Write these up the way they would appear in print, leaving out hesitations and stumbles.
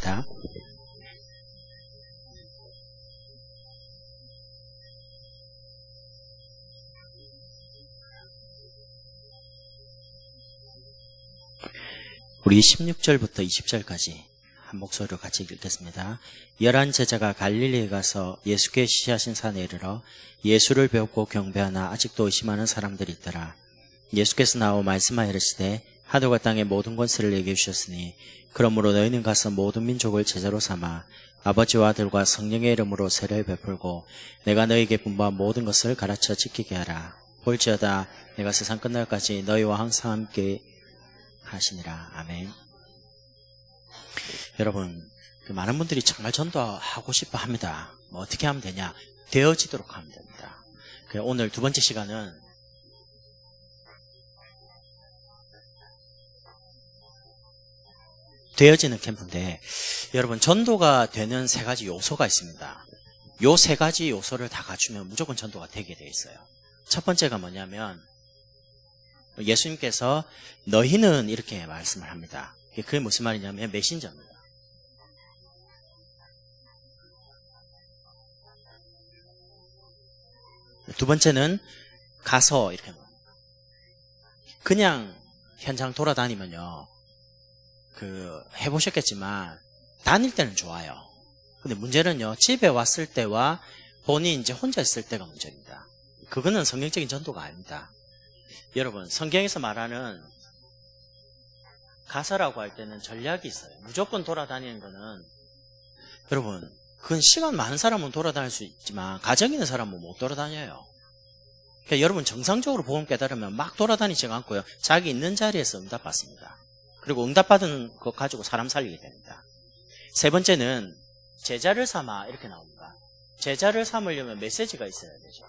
하겠습니다. 우리 16절부터 20절까지 한 목소리로 같이 읽겠습니다. 11 제자가 갈릴리에 가서 예수께 지시하신 산에 이르러 예수를 배웠고 경배하나 아직도 의심하는 사람들이 있더라. 예수께서 나와 말씀하여 이르시되 하늘과 땅의 모든 권세를 내게 주셨으니 그러므로 너희는 가서 모든 민족을 제자로 삼아 아버지와 아들과 성령의 이름으로 세례를 베풀고 내가 너희에게 분부한 모든 것을 가르쳐 지키게 하라. 볼지어다 내가 세상 끝날까지 너희와 항상 함께 하시니라. 아멘. 여러분, 많은 분들이 정말 전도하고 싶어 합니다. 어떻게 하면 되냐? 되어지도록 하면 됩니다. 오늘 두 번째 시간은 되어지는 캠프인데, 여러분, 전도가 되는 세 가지 요소가 있습니다. 요 세 가지 요소를 다 갖추면 무조건 전도가 되게 돼 있어요. 첫 번째가 뭐냐면 예수님께서 너희는 이렇게 말씀을 합니다. 그게 무슨 말이냐면 메신저입니다. 두 번째는 가서 이렇게 그냥 현장 돌아다니면요, 해보셨겠지만 다닐 때는 좋아요. 근데 문제는요, 집에 왔을 때와 본인이 이제 혼자 있을 때가 문제입니다. 그거는 성경적인 전도가 아닙니다. 여러분, 성경에서 말하는 가서라고 할 때는 전략이 있어요. 무조건 돌아다니는 거는, 여러분, 그건 시간 많은 사람은 돌아다닐 수 있지만 가정 있는 사람은 못 돌아다녀요. 그러니까 여러분, 정상적으로 복음 깨달으면 막 돌아다니지 않고요, 자기 있는 자리에서 응답받습니다. 그리고 응답받은 것 가지고 사람 살리게 됩니다. 세 번째는 제자를 삼아 이렇게 나옵니다. 제자를 삼으려면 메시지가 있어야 되죠.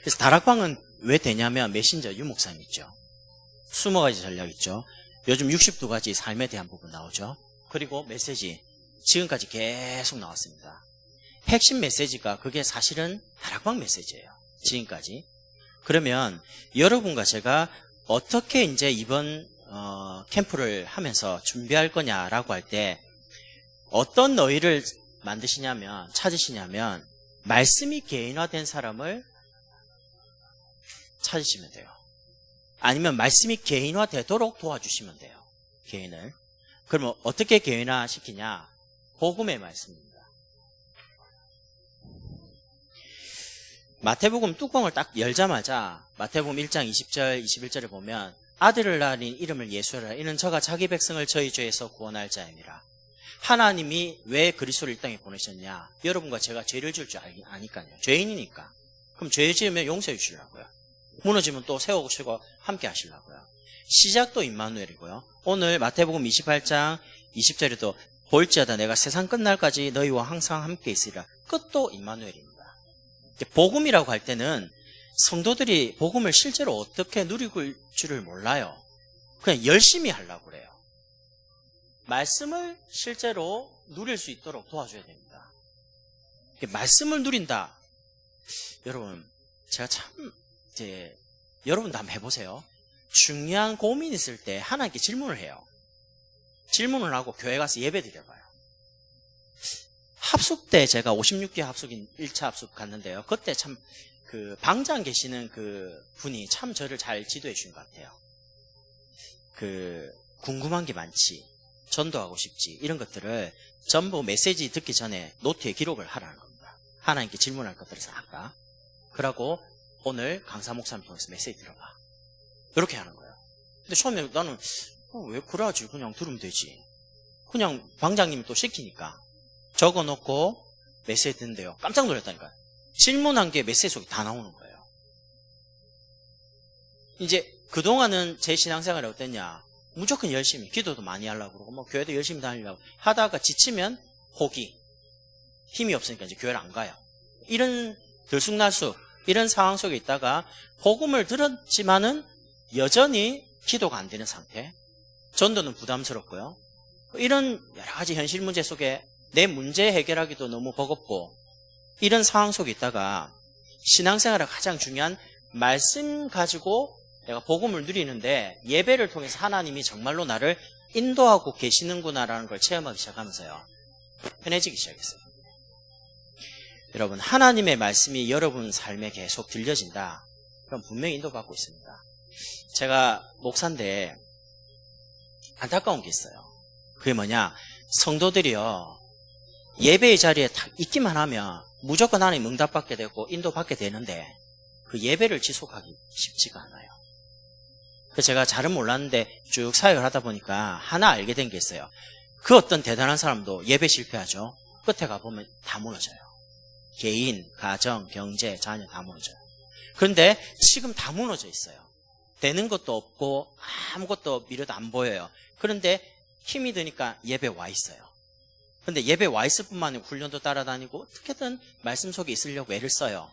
그래서 다락방은 왜 되냐면 메신저 유목사님 있죠. 20가지 전략 있죠. 요즘 62가지 삶에 대한 부분 나오죠. 그리고 메시지 지금까지 계속 나왔습니다. 핵심 메시지가 그게 사실은 다락방 메시지예요. 지금까지. 그러면 여러분과 제가 어떻게 이제 이번 캠프를 하면서 준비할 거냐라고 할 때 어떤 너희를 찾으시냐면 말씀이 개인화된 사람을 찾으시면 돼요. 아니면 말씀이 개인화되도록 도와주시면 돼요. 개인을. 그러면 어떻게 개인화시키냐? 복음의 말씀입니다. 마태복음 뚜껑을 딱 열자마자 마태복음 1장 20절 21절에 보면 아들을 낳으니 이름을 예수라. 이는 저가 자기 백성을 저희 죄에서 구원할 자임이라. 하나님이 왜 그리스도를 이 땅에 보내셨냐? 여러분과 제가 죄를 지을 줄 아니까요. 죄인이니까. 그럼 죄 지으면 용서해 주시려고요. 무너지면 또 세우시고 함께 하시려고요. 시작도 임마누엘이고요. 오늘 마태복음 28장 20절에도 볼지어다 내가 세상 끝날까지 너희와 항상 함께 있으리라. 끝도 임마누엘입니다. 복음이라고 할 때는 성도들이 복음을 실제로 어떻게 누릴 줄을 몰라요. 그냥 열심히 하려고 그래요. 말씀을 실제로 누릴 수 있도록 도와줘야 됩니다. 말씀을 누린다. 여러분, 제가 여러분도 한번 해보세요. 중요한 고민 있을 때 하나님께 질문을 해요. 질문을 하고 교회 가서 예배 드려봐요. 합숙 때 제가 56기 합숙인 1차 합숙 갔는데요. 그때 참 방장 계시는 그 분이 참 저를 잘 지도해 주신 것 같아요. 궁금한 게 많지, 전도하고 싶지, 이런 것들을 전부 메시지 듣기 전에 노트에 기록을 하라는 겁니다. 하나님께 질문할 것들을 싹 다. 그러고 오늘 강사 목사님 통해서 메시지 들어봐. 이렇게 하는 거예요. 근데 처음에 나는 왜 그러지? 그냥 들으면 되지. 그냥 방장님이 또 시키니까 적어놓고 메시지 듣는데요. 깜짝 놀랐다니까요. 질문한 게 메시지 속에 다 나오는 거예요. 이제 그동안은 제 신앙생활이 어땠냐? 무조건 열심히, 기도도 많이 하려고 그러고, 교회도 열심히 다니려고 하다가 지치면 포기. 힘이 없으니까 이제 교회를 안 가요. 이런 들쑥날쑥, 이런 상황 속에 있다가 복음을 들었지만은 여전히 기도가 안 되는 상태. 전도는 부담스럽고요. 이런 여러 가지 현실 문제 속에 내 문제 해결하기도 너무 버겁고, 이런 상황 속에 있다가 신앙생활의 가장 중요한 말씀 가지고 내가 복음을 누리는데 예배를 통해서 하나님이 정말로 나를 인도하고 계시는구나라는 걸 체험하기 시작하면서요. 편해지기 시작했어요. 여러분, 하나님의 말씀이 여러분 삶에 계속 들려진다. 그럼 분명히 인도받고 있습니다. 제가 목사인데 안타까운 게 있어요. 그게 뭐냐? 성도들이요, 예배의 자리에 딱 있기만 하면 무조건 하나님 응답받게 되고 인도받게 되는데 그 예배를 지속하기 쉽지가 않아요. 그래서 제가 잘은 몰랐는데 쭉 사역을 하다 보니까 하나 알게 된 게 있어요. 그 어떤 대단한 사람도 예배 실패하죠. 끝에 가보면 다 무너져요. 개인, 가정, 경제, 자녀 다 무너져요. 그런데 지금 다 무너져 있어요. 되는 것도 없고 아무것도 미래도 안 보여요. 그런데 힘이 드니까 예배 와 있어요. 근데 예배 와 있을 뿐만 아니라 훈련도 따라다니고 어떻게든 말씀 속에 있으려고 애를 써요.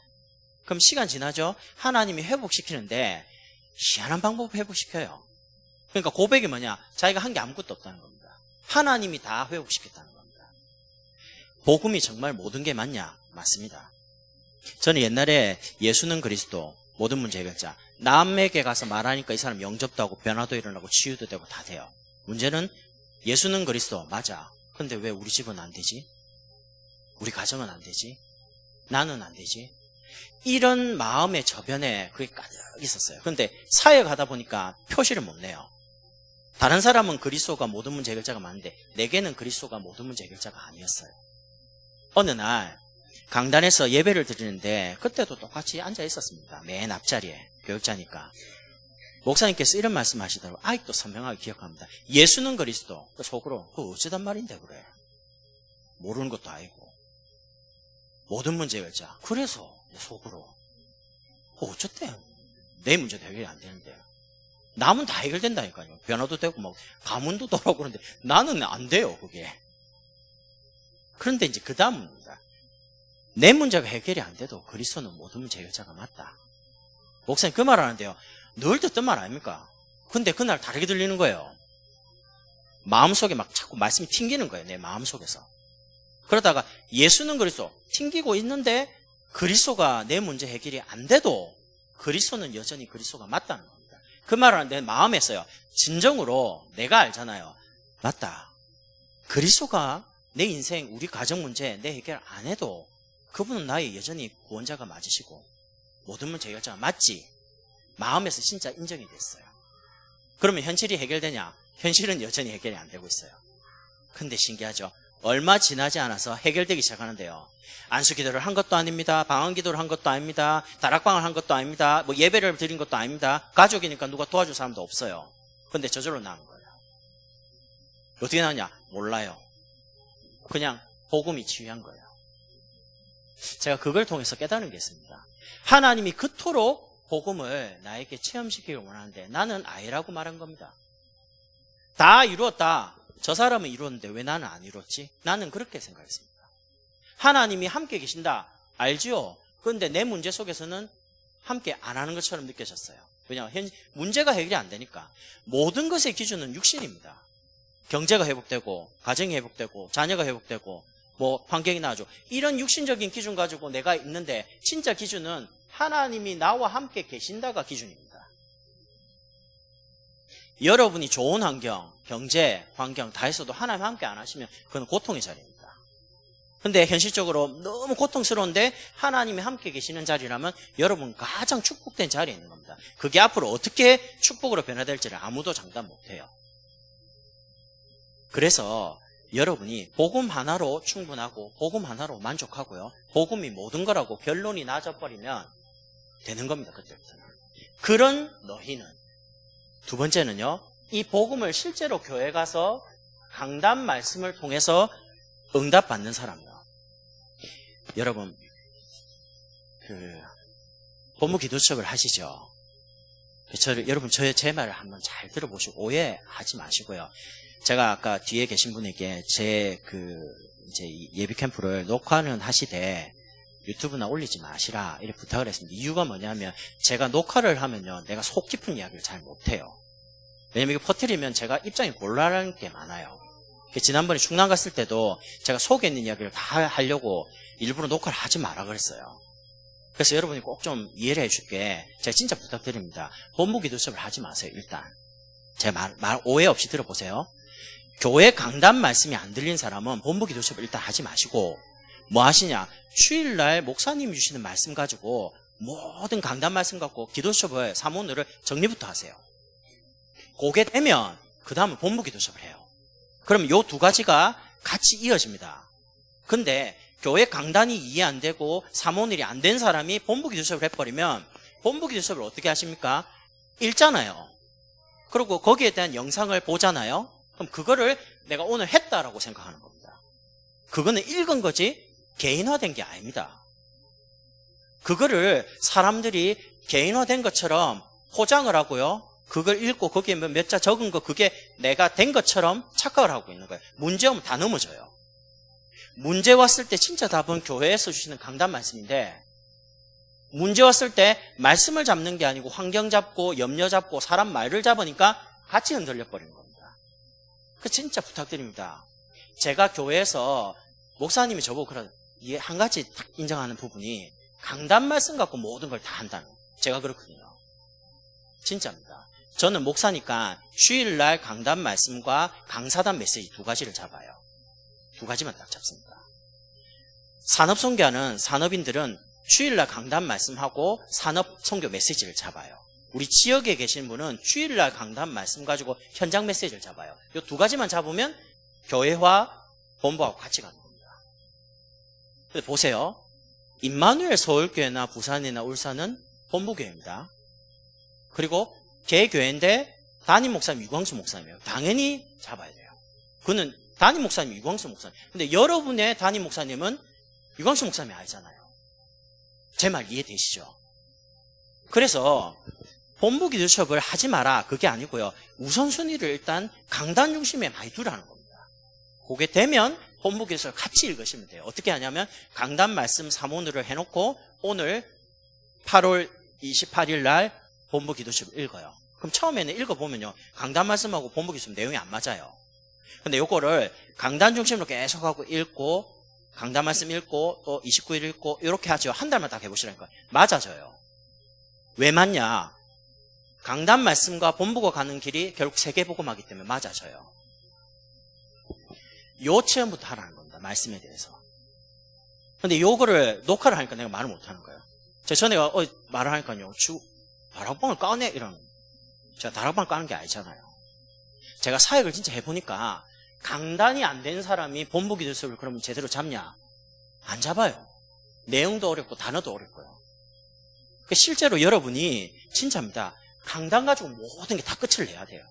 그럼 시간 지나죠? 하나님이 회복시키는데 희한한 방법을 회복시켜요. 그러니까 고백이 뭐냐? 자기가 한 게 아무것도 없다는 겁니다. 하나님이 다 회복시켰다는 겁니다. 복음이 정말 모든 게 맞냐? 맞습니다. 저는 옛날에 예수는 그리스도 모든 문제 해결자, 남에게 가서 말하니까 이 사람 영접도 하고 변화도 일어나고 치유도 되고 다 돼요. 문제는 예수는 그리스도 맞아. 근데 왜 우리 집은 안 되지? 우리 가정은 안 되지? 나는 안 되지? 이런 마음의 저변에 그게 가득 있었어요. 근데 사역하다 보니까 표시를 못 내요. 다른 사람은 그리스도가 모든 문제 해결자가 많은데 내게는 그리스도가 모든 문제 해결자가 아니었어요. 어느 날 강단에서 예배를 드리는데 그때도 똑같이 앉아 있었습니다. 맨 앞자리에, 교육자니까. 목사님께서 이런 말씀 하시더라고요. 아직도 선명하게 기억합니다. 예수는 그리스도. 속으로 어쩌단 말인데 그래. 모르는 것도 아니고. 모든 문제 해결자. 그래서 속으로 어쩌대? 내 문제도 해결이 안 되는데. 남은 다 해결된다니까요. 변화도 되고 막 가문도 돌아오고 그러는데 나는 안 돼요, 그게. 그런데 이제 그 다음입니다. 내 문제가 해결이 안 돼도 그리스도는 모든 문제 해결자가 맞다. 목사님 그 말 하는데요. 늘 듣던 말 아닙니까? 근데 그날 다르게 들리는 거예요. 마음속에 막 자꾸 말씀이 튕기는 거예요. 내 마음속에서. 그러다가 예수는 그리스도 튕기고 있는데 그리스도가 내 문제 해결이 안 돼도 그리스도는 여전히 그리스도가 맞다는 겁니다. 그 말은 내 마음에서요. 진정으로 내가 알잖아요. 맞다. 그리스도가 내 인생, 우리 가정 문제 내 해결 안 해도 그분은 나의 여전히 구원자가 맞으시고 모든 문제 해결자가 맞지. 마음에서 진짜 인정이 됐어요. 그러면 현실이 해결되냐? 현실은 여전히 해결이 안 되고 있어요. 근데 신기하죠? 얼마 지나지 않아서 해결되기 시작하는데요. 안수기도를 한 것도 아닙니다. 방언기도를 한 것도 아닙니다. 다락방을 한 것도 아닙니다. 뭐 예배를 드린 것도 아닙니다. 가족이니까 누가 도와줄 사람도 없어요. 근데 저절로 나은 거예요. 어떻게 나왔냐? 몰라요. 그냥 복음이 치유한 거예요. 제가 그걸 통해서 깨달은 게 있습니다. 하나님이 그토록 복음을 나에게 체험시키길 원하는데 나는 아니라고 말한 겁니다. 다 이루었다. 저 사람은 이루었는데 왜 나는 안 이루었지? 나는 그렇게 생각했습니다. 하나님이 함께 계신다. 알지요? 그런데 내 문제 속에서는 함께 안 하는 것처럼 느껴졌어요. 왜냐하면 문제가 해결이 안 되니까. 모든 것의 기준은 육신입니다. 경제가 회복되고 가정이 회복되고 자녀가 회복되고 뭐 환경이 나아져. 이런 육신적인 기준 가지고 내가 있는데 진짜 기준은 하나님이 나와 함께 계신다가 기준입니다. 여러분이 좋은 환경, 경제, 환경 다 했어도 하나님 함께 안 하시면 그건 고통의 자리입니다. 근데 현실적으로 너무 고통스러운데 하나님이 함께 계시는 자리라면 여러분 가장 축복된 자리에 있는 겁니다. 그게 앞으로 어떻게 축복으로 변화될지를 아무도 장담 못해요. 그래서 여러분이 복음 하나로 충분하고 복음 하나로 만족하고요. 복음이 모든 거라고 결론이 나져버리면 되는 겁니다. 그때부터는. 그런 너희는 두 번째는요. 이 복음을 실제로 교회 가서 강단 말씀을 통해서 응답받는 사람이요. 여러분 본부 기도첩을 하시죠. 여러분 제 말을 한번 잘 들어보시고 오해하지 마시고요. 제가 아까 뒤에 계신 분에게 이제 예비 캠프를 녹화는 하시되 유튜브나 올리지 마시라 이렇게 부탁을 했습니다. 이유가 뭐냐면 제가 녹화를 하면요 내가 속 깊은 이야기를 잘 못해요. 왜냐면 이거 퍼뜨리면 제가 입장이 곤란한 게 많아요. 지난번에 충남 갔을 때도 제가 속에 있는 이야기를 다 하려고 일부러 녹화를 하지 마라 그랬어요. 그래서 여러분이 꼭 좀 이해를 해줄게 제가 진짜 부탁드립니다. 본부 기도첩을 하지 마세요. 일단 제 말 오해 없이 들어보세요. 교회 강단 말씀이 안 들린 사람은 본부 기도 수업을 일단 하지 마시고 뭐 하시냐? 주일날 목사님이 주시는 말씀 가지고 모든 강단 말씀 갖고 기도 수업을 사모늘을 정리부터 하세요. 그게 되면 그 다음에 본부 기도 수업을 해요. 그럼 요 두 가지가 같이 이어집니다. 근데 교회 강단이 이해 안 되고 사모늘이 안 된 사람이 본부 기도 수업을 해버리면 본부 기도 수업을 어떻게 하십니까? 읽잖아요. 그리고 거기에 대한 영상을 보잖아요. 그럼 그거를 내가 오늘 했다라고 생각하는 겁니다. 그거는 읽은 거지 개인화된 게 아닙니다. 그거를 사람들이 개인화된 것처럼 포장을 하고요. 그걸 읽고 거기에 몇 자 적은 거 그게 내가 된 것처럼 착각을 하고 있는 거예요. 문제 오면 다 넘어져요. 문제 왔을 때 진짜 답은 교회에서 주시는 강단 말씀인데 문제 왔을 때 말씀을 잡는 게 아니고 환경 잡고 염려 잡고 사람 말을 잡으니까 같이 흔들려 버리는 겁니다. 그 진짜 부탁드립니다. 제가 교회에서 목사님이 저보고 그런 한 가지 딱 인정하는 부분이 강단 말씀 갖고 모든 걸 다 한다는 거예요. 제가 그렇거든요. 진짜입니다. 저는 목사니까 주일날 강단 말씀과 강사단 메시지 두 가지를 잡아요. 두 가지만 딱 잡습니다. 산업선교하는 산업인들은 주일날 강단 말씀하고 산업선교 메시지를 잡아요. 우리 지역에 계신 분은 주일날 강단 말씀 가지고 현장 메시지를 잡아요. 이 두 가지만 잡으면 교회와 본부하고 같이 가는 겁니다. 근데 보세요. 임마누엘 서울교회나 부산이나 울산은 본부교회입니다. 그리고 개교회인데 담임 목사님 유광수 목사님이에요. 당연히 잡아야 돼요. 그는 담임 목사님 유광수 목사님. 근데 여러분의 담임 목사님은 유광수 목사님이 아니잖아요. 제 말 이해되시죠? 그래서 본부 기도 수업을 하지 마라 그게 아니고요. 우선순위를 일단 강단 중심에 많이 두라는 겁니다. 그게 되면 본부 기도 수업을 같이 읽으시면 돼요. 어떻게 하냐면 강단 말씀 사모늘을 해놓고 오늘 8월 28일 날 본부 기도 수업을 읽어요. 그럼 처음에는 읽어보면요. 강단 말씀하고 본부 기도 수업 내용이 안 맞아요. 근데 요거를 강단 중심으로 계속 하고 읽고 강단 말씀 읽고 또 29일 읽고 이렇게 하죠. 한 달만 딱 해보시라니까. 맞아져요. 왜 맞냐? 강단 말씀과 본부가 가는 길이 결국 세계복음하기 때문에 맞아져요. 요 체험부터 하라는 겁니다. 말씀에 대해서. 근데 요거를 녹화를 하니까 내가 말을 못하는 거예요. 제가 전에 말을 하니까요. 다락방을 까네? 이러는. 제가 다락방을 까는 게 아니잖아요. 제가 사역을 진짜 해보니까 강단이 안 된 사람이 본부 기도 수업을 그러면 제대로 잡냐? 안 잡아요. 내용도 어렵고 단어도 어렵고요. 실제로 여러분이 진짜입니다. 강단 가지고 모든 게 다 끝을 내야 돼요.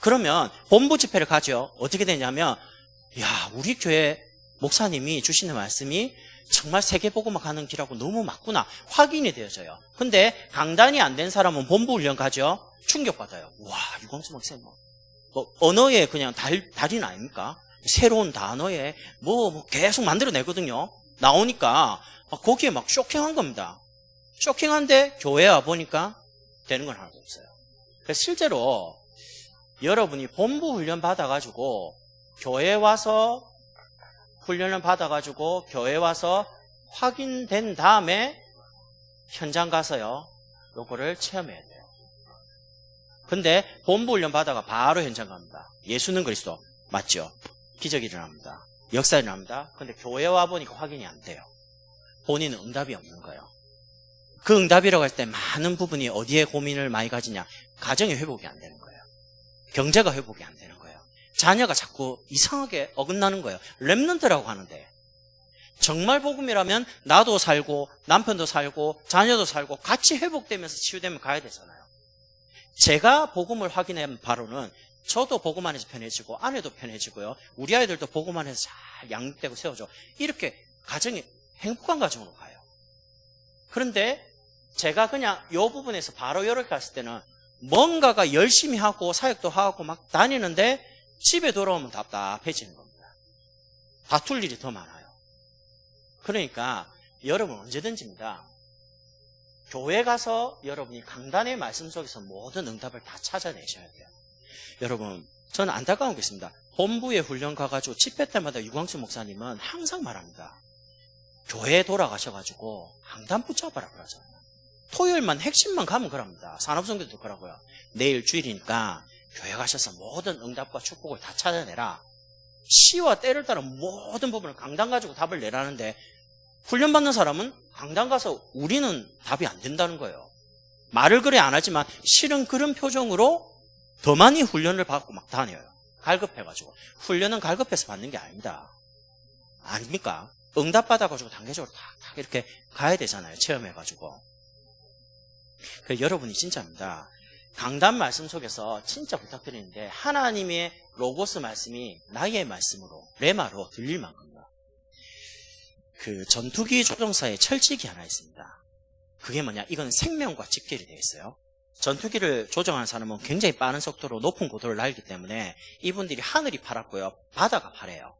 그러면 본부 집회를 가죠. 어떻게 되냐면 야 우리 교회 목사님이 주시는 말씀이 정말 세계복음화 가는 길하고 너무 맞구나 확인이 되어져요. 근데 강단이 안 된 사람은 본부 훈련 가죠. 충격받아요. 와 유광수 목사님 뭐 언어의 그냥 달인 아닙니까? 새로운 단어에 뭐 계속 만들어내거든요. 나오니까 거기에 막 쇼킹한 겁니다. 쇼킹한데 교회에 와보니까 되는 건 하나도 없어요. 그래서 실제로 여러분이 본부 훈련 받아가지고 교회 와서 훈련을 받아가지고 교회 와서 확인된 다음에 현장 가서요. 요거를 체험해야 돼요. 근데 본부 훈련 받아가 바로 현장 갑니다. 예수는 그리스도 맞죠? 기적이 일어납니다. 역사 일어납니다. 근데 교회 와보니까 확인이 안 돼요. 본인은 응답이 없는 거예요. 그 응답이라고 할 때 많은 부분이 어디에 고민을 많이 가지냐? 가정의 회복이 안 되는 거예요. 경제가 회복이 안 되는 거예요. 자녀가 자꾸 이상하게 어긋나는 거예요. 렘넌트라고 하는데 정말 복음이라면 나도 살고 남편도 살고 자녀도 살고 같이 회복되면서 치유되면 가야 되잖아요. 제가 복음을 확인한 바로는 저도 복음 안에서 편해지고 아내도 편해지고요. 우리 아이들도 복음 안에서 잘 양육되고 세워져. 이렇게 가정이 행복한 가정으로 가요. 그런데 제가 그냥 이 부분에서 바로 이렇게 갔을 때는 뭔가가 열심히 하고 사역도 하고 막 다니는데 집에 돌아오면 답답해지는 겁니다. 다툴 일이 더 많아요. 그러니까 여러분 언제든지입니다. 교회 가서 여러분이 강단의 말씀 속에서 모든 응답을 다 찾아내셔야 돼요. 여러분 저는 안타까운 게 있습니다. 본부에 훈련 가가지고 집회 때마다 유광수 목사님은 항상 말합니다. 교회에 돌아가셔가지고 강단 붙잡아라 그러잖아요. 토요일만 핵심만 가면 그럽니다. 산업선교도 그러고요. 내일 주일이니까 교회 가셔서 모든 응답과 축복을 다 찾아내라. 시와 때를 따라 모든 부분을 강단 가지고 답을 내라는데 훈련받는 사람은 강단 가서 우리는 답이 안 된다는 거예요. 말을 그래 안 하지만 실은 그런 표정으로 더 많이 훈련을 받고 막 다녀요. 갈급해가지고. 훈련은 갈급해서 받는 게 아닙니다. 아닙니까? 응답받아가지고 단계적으로 탁 이렇게 가야 되잖아요. 체험해가지고. 그래서 여러분이 진짜입니다. 강단 말씀 속에서 진짜 부탁드리는데 하나님의 로고스 말씀이 나의 말씀으로 레마로 들릴 만큼요. 그 전투기 조종사의 철칙이 하나 있습니다. 그게 뭐냐? 이건 생명과 직결이 되어 있어요. 전투기를 조종하는 사람은 굉장히 빠른 속도로 높은 고도를 날기 때문에 이분들이 하늘이 파랗고요. 바다가 파래요.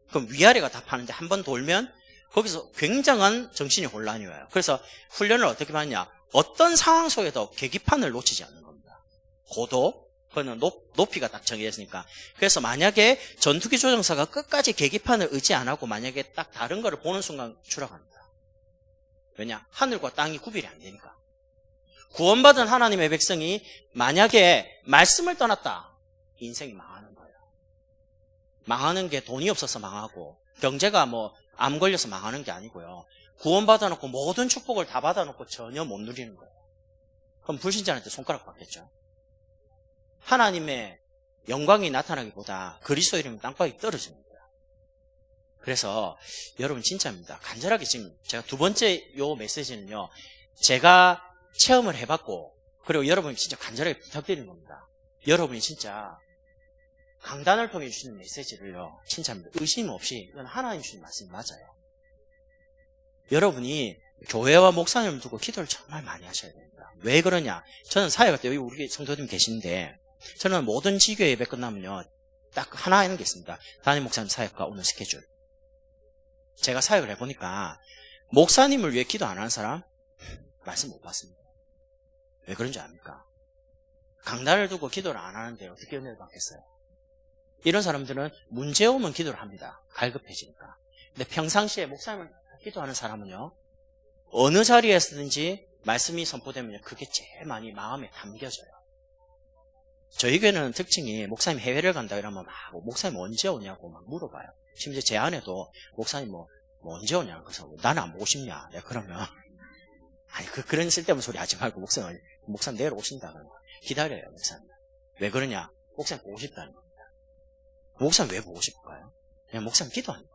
그럼 위아래가 다 파는데 한 번 돌면 거기서 굉장한 정신이 혼란이 와요. 그래서 훈련을 어떻게 받느냐? 어떤 상황 속에도 계기판을 놓치지 않는 겁니다. 고도, 그거는 높이가 딱 정해졌으니까. 그래서 만약에 전투기 조종사가 끝까지 계기판을 의지 안 하고 만약에 딱 다른 거를 보는 순간 추락합니다. 왜냐? 하늘과 땅이 구별이 안 되니까. 구원받은 하나님의 백성이 만약에 말씀을 떠났다. 인생이 망하는 거예요. 망하는 게 돈이 없어서 망하고 경제가 뭐 암 걸려서 망하는 게 아니고요. 구원받아놓고 모든 축복을 다 받아놓고 전혀 못 누리는 거예요. 그럼 불신자한테 손가락 받겠죠. 하나님의 영광이 나타나기보다 그리스도 이름이 땅바닥에 떨어집니다. 그래서 여러분 진짜입니다. 간절하게 지금 제가 두 번째 요 메시지는요. 제가 체험을 해봤고 그리고 여러분이 진짜 간절하게 부탁드리는 겁니다. 여러분이 진짜 강단을 통해 주시는 메시지를요. 진짜입니다. 의심 없이 이건 하나님 주신 말씀이 맞아요. 여러분이 교회와 목사님을 두고 기도를 정말 많이 하셔야 됩니다. 왜 그러냐? 저는 사역할 때 여기 우리 성도님 계시는데 저는 모든 지교 예배 끝나면요. 딱 하나 하는 게 있습니다. 담임 목사님 사역과 오늘 스케줄. 제가 사역을 해보니까 목사님을 위해 기도 안 하는 사람 말씀 못 받습니다. 왜 그런지 압니까? 강단을 두고 기도를 안 하는데 어떻게 은혜를 받겠어요? 이런 사람들은 문제 오면 기도를 합니다. 갈급해지니까. 근데 평상시에 목사님을 기도하는 사람은요. 어느 자리에서든지 말씀이 선포되면 그게 제일 많이 마음에 담겨져요. 저희 교회는 특징이 목사님 해외를 간다 이러면 막 목사님 언제 오냐고 막 물어봐요. 심지어 제 아내도 목사님 뭐 언제 오냐. 그래서 나는 안 보고 싶냐. 내가 그러면 아니 그런 쓸데없는 소리 하지 말고 목사님 내일 오신다 그러면 기다려요. 목사님. 왜 그러냐? 목사님 보고 싶다는 겁니다. 목사님 왜 보고 싶을까요? 그냥 목사님 기도합니다.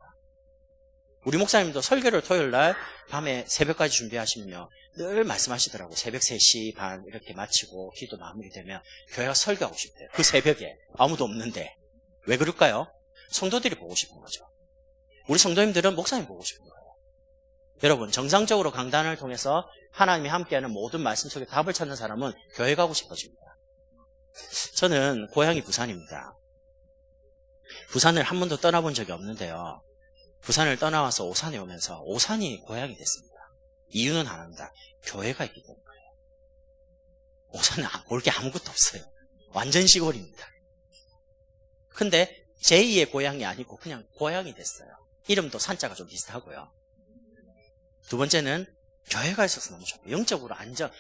우리 목사님도 설교를 토요일 날 밤에 새벽까지 준비하시면요. 늘 말씀하시더라고. 새벽 3시 반 이렇게 마치고 기도 마무리되면 교회가 설교하고 싶대요. 그 새벽에 아무도 없는데. 왜 그럴까요? 성도들이 보고 싶은 거죠. 우리 성도님들은 목사님 보고 싶은 거예요. 여러분 정상적으로 강단을 통해서 하나님이 함께하는 모든 말씀 속에 답을 찾는 사람은 교회 가고 싶어집니다. 저는 고향이 부산입니다. 부산을 한 번도 떠나본 적이 없는데요. 부산을 떠나와서 오산에 오면서 오산이 고향이 됐습니다. 이유는 하나입니다. 교회가 있기 때문이에요. 오산은 볼 게 아무것도 없어요. 완전 시골입니다. 근데 제2의 고향이 아니고 그냥 고향이 됐어요. 이름도 산자가 좀 비슷하고요. 두 번째는 교회가 있어서 너무 좋고 영적으로 안정.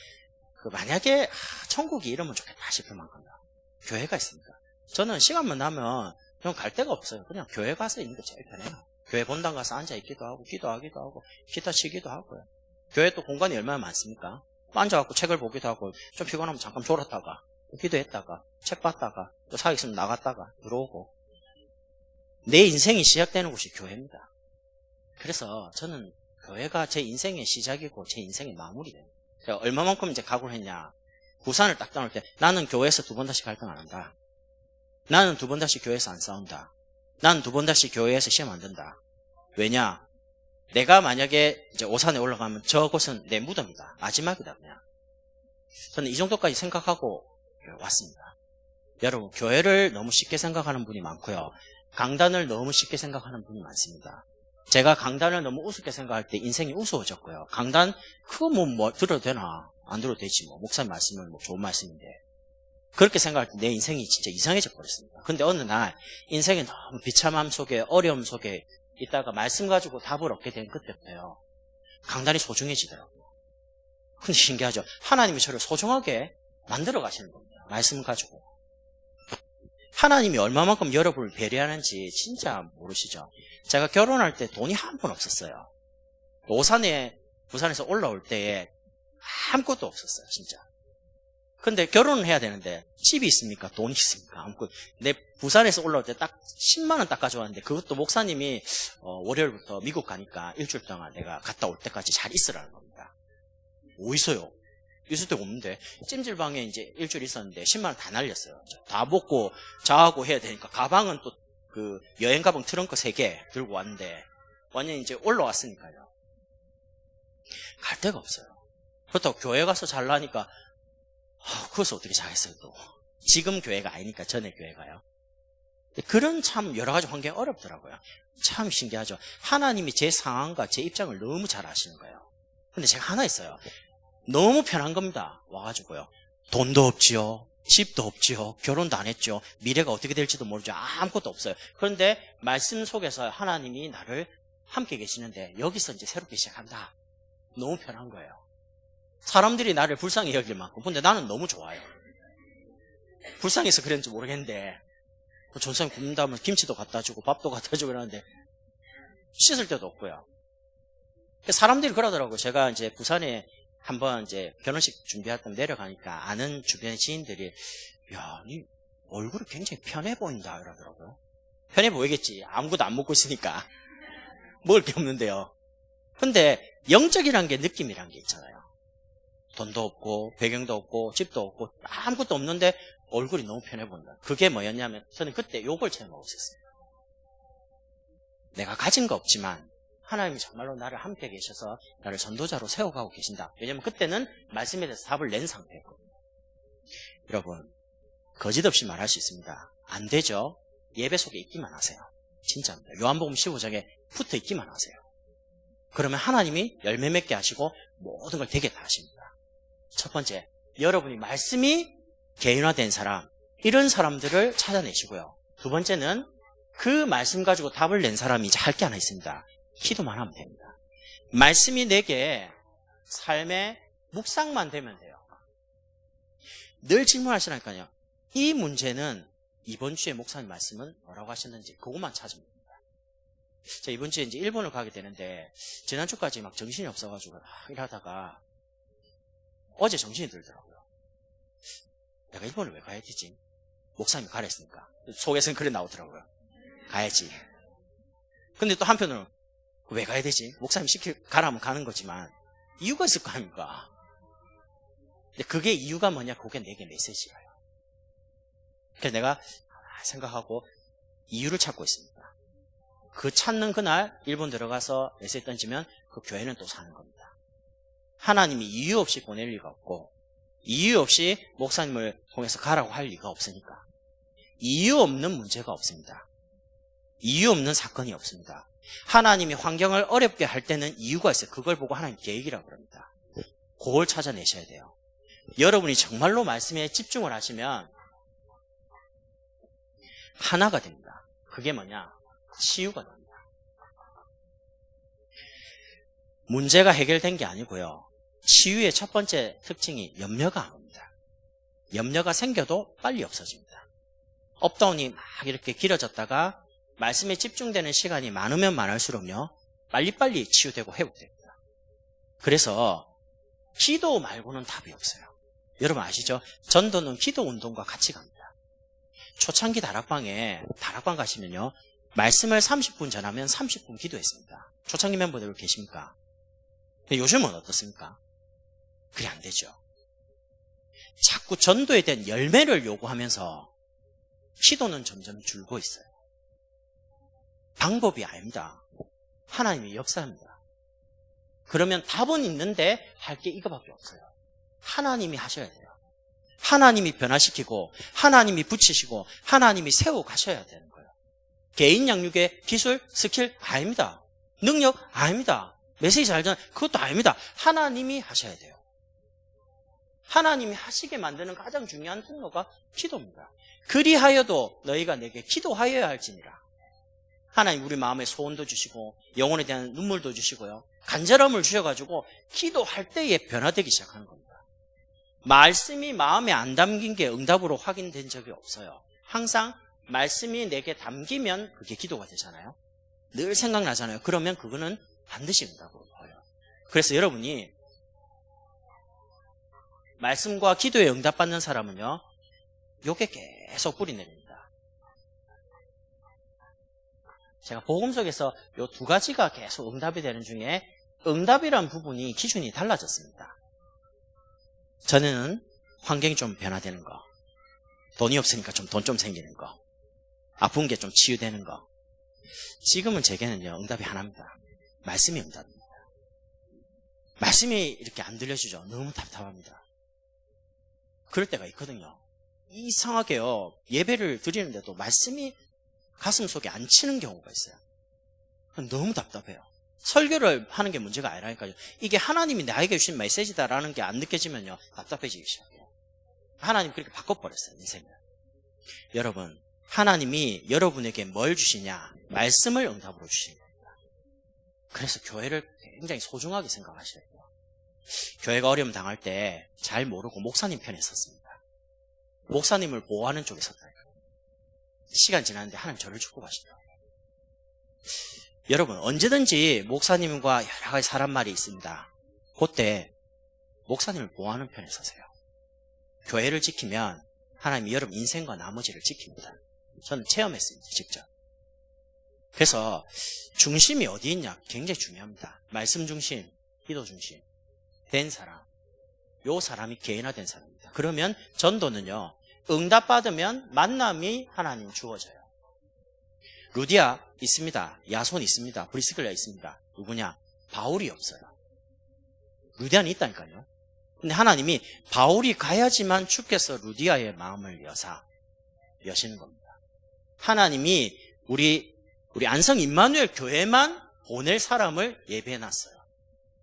만약에 천국이 이러면 좋겠다 싶을 만큼이다. 교회가 있습니다. 저는 시간만 나면 그냥 갈 데가 없어요. 그냥 교회 가서 있는 게 제일 편해요. 교회 본당 가서 앉아있기도 하고 기도하기도 하고 기타 치기도 하고요. 교회 또 공간이 얼마나 많습니까? 앉아갖고 책을 보기도 하고 좀 피곤하면 잠깐 졸았다가 기도했다가 책 봤다가 또 사기 있으면 나갔다가 들어오고 내 인생이 시작되는 곳이 교회입니다. 그래서 저는 교회가 제 인생의 시작이고 제 인생의 마무리예요. 제가 얼마만큼 이제 각오를 했냐. 부산을 딱 떠날 때 나는 교회에서 두 번 다시 갈등 안 한다. 나는 두 번 다시 교회에서 안 싸운다. 나는 두 번 다시 교회에서 시험 안 든다. 왜냐? 내가 만약에 이제 오산에 올라가면 저곳은 내 무덤이다. 마지막이다 그냥. 저는 이 정도까지 생각하고 왔습니다. 여러분 교회를 너무 쉽게 생각하는 분이 많고요. 강단을 너무 쉽게 생각하는 분이 많습니다. 제가 강단을 너무 우습게 생각할 때 인생이 우스워졌고요. 강단 그거 뭐 들어도 되나? 안 들어도 되지 뭐. 목사님 말씀은 뭐 좋은 말씀인데. 그렇게 생각할 때 내 인생이 진짜 이상해져 버렸습니다. 근데 어느 날 인생이 너무 비참함 속에 어려움 속에 있다가 말씀 가지고 답을 얻게 된 그때부터요. 강단이 소중해지더라고요. 근데 신기하죠. 하나님이 저를 소중하게 만들어 가시는 겁니다. 말씀 가지고. 하나님이 얼마만큼 여러분을 배려하는지 진짜 모르시죠? 제가 결혼할 때 돈이 한 푼 없었어요. 부산에서 올라올 때에 아무것도 없었어요, 진짜. 근데 결혼을 해야 되는데 집이 있습니까? 돈이 있습니까? 아무것도. 내 부산에서 올라올 때 딱 10만 원 딱 가져왔는데 그것도 목사님이 월요일부터 미국 가니까 일주일 동안 내가 갔다 올 때까지 잘 있으라는 겁니다. 어디서요? 있을 데가 없는데 찜질방에 이제 일주일 있었는데 10만 원 다 날렸어요. 다 먹고 자고 해야 되니까 가방은 또 그 여행 가방 트렁크 3개 들고 왔는데 완전히 이제 올라왔으니까요. 갈 데가 없어요. 그렇다고 교회 가서 잘라니까 그것을 어떻게 잘했어요 또. 지금 교회가 아니니까 전에 교회가요. 그런 참 여러 가지 환경이 어렵더라고요. 참 신기하죠. 하나님이 제 상황과 제 입장을 너무 잘 아시는 거예요. 근데 제가 하나 있어요. 너무 편한 겁니다. 와가지고요. 돈도 없지요. 집도 없지요. 결혼도 안 했죠. 미래가 어떻게 될지도 모르죠. 아무것도 없어요. 그런데 말씀 속에서 하나님이 나를 함께 계시는데 여기서 이제 새롭게 시작한다. 너무 편한 거예요. 사람들이 나를 불쌍히 여길 만큼. 근데 나는 너무 좋아요. 불쌍해서 그랬는지 모르겠는데 전사님 굶는다 하면 김치도 갖다 주고 밥도 갖다 주고 그러는데 씻을 데도 없고요. 사람들이 그러더라고요. 제가 이제 부산에 한번 이제 결혼식 준비할 때 내려가니까 아는 주변의 지인들이 야, 니 얼굴이 굉장히 편해 보인다 이러더라고요. 편해 보이겠지. 아무것도 안 먹고 있으니까. 먹을 게 없는데요. 근데 영적이란 게 느낌이란 게 있잖아요. 돈도 없고 배경도 없고 집도 없고 아무것도 없는데 얼굴이 너무 편해 보인다. 그게 뭐였냐면 저는 그때 욕을 체험하고 있었어요. 내가 가진 거 없지만 하나님이 정말로 나를 함께 계셔서 나를 전도자로 세워가고 계신다. 왜냐면 그때는 말씀에 대해서 답을 낸 상태였거든요. 여러분, 거짓 없이 말할 수 있습니다. 안 되죠? 예배 속에 있기만 하세요. 진짜입니다. 요한복음 15장에 붙어 있기만 하세요. 그러면 하나님이 열매 맺게 하시고 모든 걸 되게 다 하십니다. 첫 번째, 여러분이 말씀이 개인화된 사람, 이런 사람들을 찾아내시고요. 두 번째는 그 말씀 가지고 답을 낸 사람이 이제 할 게 하나 있습니다. 기도만 하면 됩니다. 말씀이 내게 삶의 묵상만 되면 돼요. 늘 질문하시라니까요. 이 문제는 이번 주에 목사님 말씀은 뭐라고 하셨는지 그것만 찾으면 됩니다. 자, 이번 주에 이제 일본을 가게 되는데 지난주까지 막 정신이 없어가지고 일하다가 어제 정신이 들더라고요. 내가 일본을 왜 가야 되지? 목사님이 가랬으니까. 속에서는 그래 나오더라고요. 가야지. 근데 또 한편으로는 왜 가야 되지? 목사님 가라면 가는 거지만 이유가 있을 거 아닙니까? 근데 그게 이유가 뭐냐? 그게 내게 메시지예요. 그래서 내가 생각하고 이유를 찾고 있습니다. 그 찾는 그날 일본 들어가서 메시지 던지면 그 교회는 또 사는 겁니다. 하나님이 이유 없이 보낼 리가 없고 이유 없이 목사님을 통해서 가라고 할 리가 없으니까. 이유 없는 문제가 없습니다. 이유 없는 사건이 없습니다. 하나님이 환경을 어렵게 할 때는 이유가 있어요. 그걸 보고 하나님 계획이라고 합니다. 그걸 찾아내셔야 돼요. 여러분이 정말로 말씀에 집중을 하시면 하나가 됩니다. 그게 뭐냐? 치유가 됩니다. 문제가 해결된 게 아니고요. 치유의 첫 번째 특징이 염려가 안 옵니다. 염려가 생겨도 빨리 없어집니다. 업다운이 막 이렇게 길어졌다가 말씀에 집중되는 시간이 많으면 많을수록요, 빨리빨리 치유되고 회복됩니다. 그래서 기도 말고는 답이 없어요. 여러분 아시죠? 전도는 기도 운동과 같이 갑니다. 초창기 다락방에 다락방 가시면요, 말씀을 30분 전하면 30분 기도했습니다. 초창기 멤버들 계십니까? 근데 요즘은 어떻습니까? 그래 안 되죠. 자꾸 전도에 대한 열매를 요구하면서 기도는 점점 줄고 있어요. 방법이 아닙니다. 하나님의 역사입니다. 그러면 답은 있는데 할 게 이거밖에 없어요. 하나님이 하셔야 돼요. 하나님이 변화시키고 하나님이 붙이시고 하나님이 세워 가셔야 되는 거예요. 개인 양육의 기술, 스킬 아닙니다. 능력 아닙니다. 메시지 알잖아요. 그것도 아닙니다. 하나님이 하셔야 돼요. 하나님이 하시게 만드는 가장 중요한 통로가 기도입니다. 그리하여도 너희가 내게 기도하여야 할지니라. 하나님 우리 마음에 소원도 주시고 영혼에 대한 눈물도 주시고요. 간절함을 주셔가지고 기도할 때에 변화되기 시작하는 겁니다. 말씀이 마음에 안 담긴 게 응답으로 확인된 적이 없어요. 항상 말씀이 내게 담기면 그게 기도가 되잖아요. 늘 생각나잖아요. 그러면 그거는 반드시 응답으로 보여요. 그래서 여러분이 말씀과 기도에 응답받는 사람은요, 요게 계속 뿌리내립니다. 제가 복음 속에서 요 두 가지가 계속 응답이 되는 중에 응답이란 부분이 기준이 달라졌습니다. 전에는 환경이 좀 변화되는 거, 돈이 없으니까 돈 좀 생기는 거, 아픈 게 좀 치유되는 거. 지금은 제게는요, 응답이 하나입니다. 말씀이 응답입니다. 말씀이 이렇게 안 들려주죠. 너무 답답합니다. 그럴 때가 있거든요. 이상하게요, 예배를 드리는데도 말씀이 가슴 속에 안 치는 경우가 있어요. 너무 답답해요. 설교를 하는 게 문제가 아니라니까요. 이게 하나님이 나에게 주신 메시지다라는 게 안 느껴지면요, 답답해지기 시작해요. 하나님 그렇게 바꿔버렸어요, 인생을. 여러분, 하나님이 여러분에게 뭘 주시냐? 말씀을 응답으로 주시는 겁니다. 그래서 교회를 굉장히 소중하게 생각하셔야 돼요. 교회가 어려움 당할 때 잘 모르고 목사님 편에 섰습니다. 목사님을 보호하는 쪽에 섰다니까요. 시간 지났는데 하나님 저를 죽고 가시더라고요. 여러분, 언제든지 목사님과 여러 가지 사람 말이 있습니다. 그때 목사님을 보호하는 편에 서세요. 교회를 지키면 하나님이 여러분 인생과 나머지를 지킵니다. 저는 체험했습니다, 직접. 그래서 중심이 어디 있냐? 굉장히 중요합니다. 말씀 중심, 기도 중심 된 사람, 요 사람이 개인화된 사람입니다. 그러면 전도는요, 응답받으면 만남이 하나님 주어져요. 루디아 있습니다. 야손 있습니다. 브리스길라 있습니다. 누구냐? 바울이 없어요. 루디아는 있다니까요. 근데 하나님이 바울이 가야지만 주께서 루디아의 마음을 여시는 겁니다. 하나님이 우리 안성 임마누엘 교회만 보낼 사람을 예배해놨어요.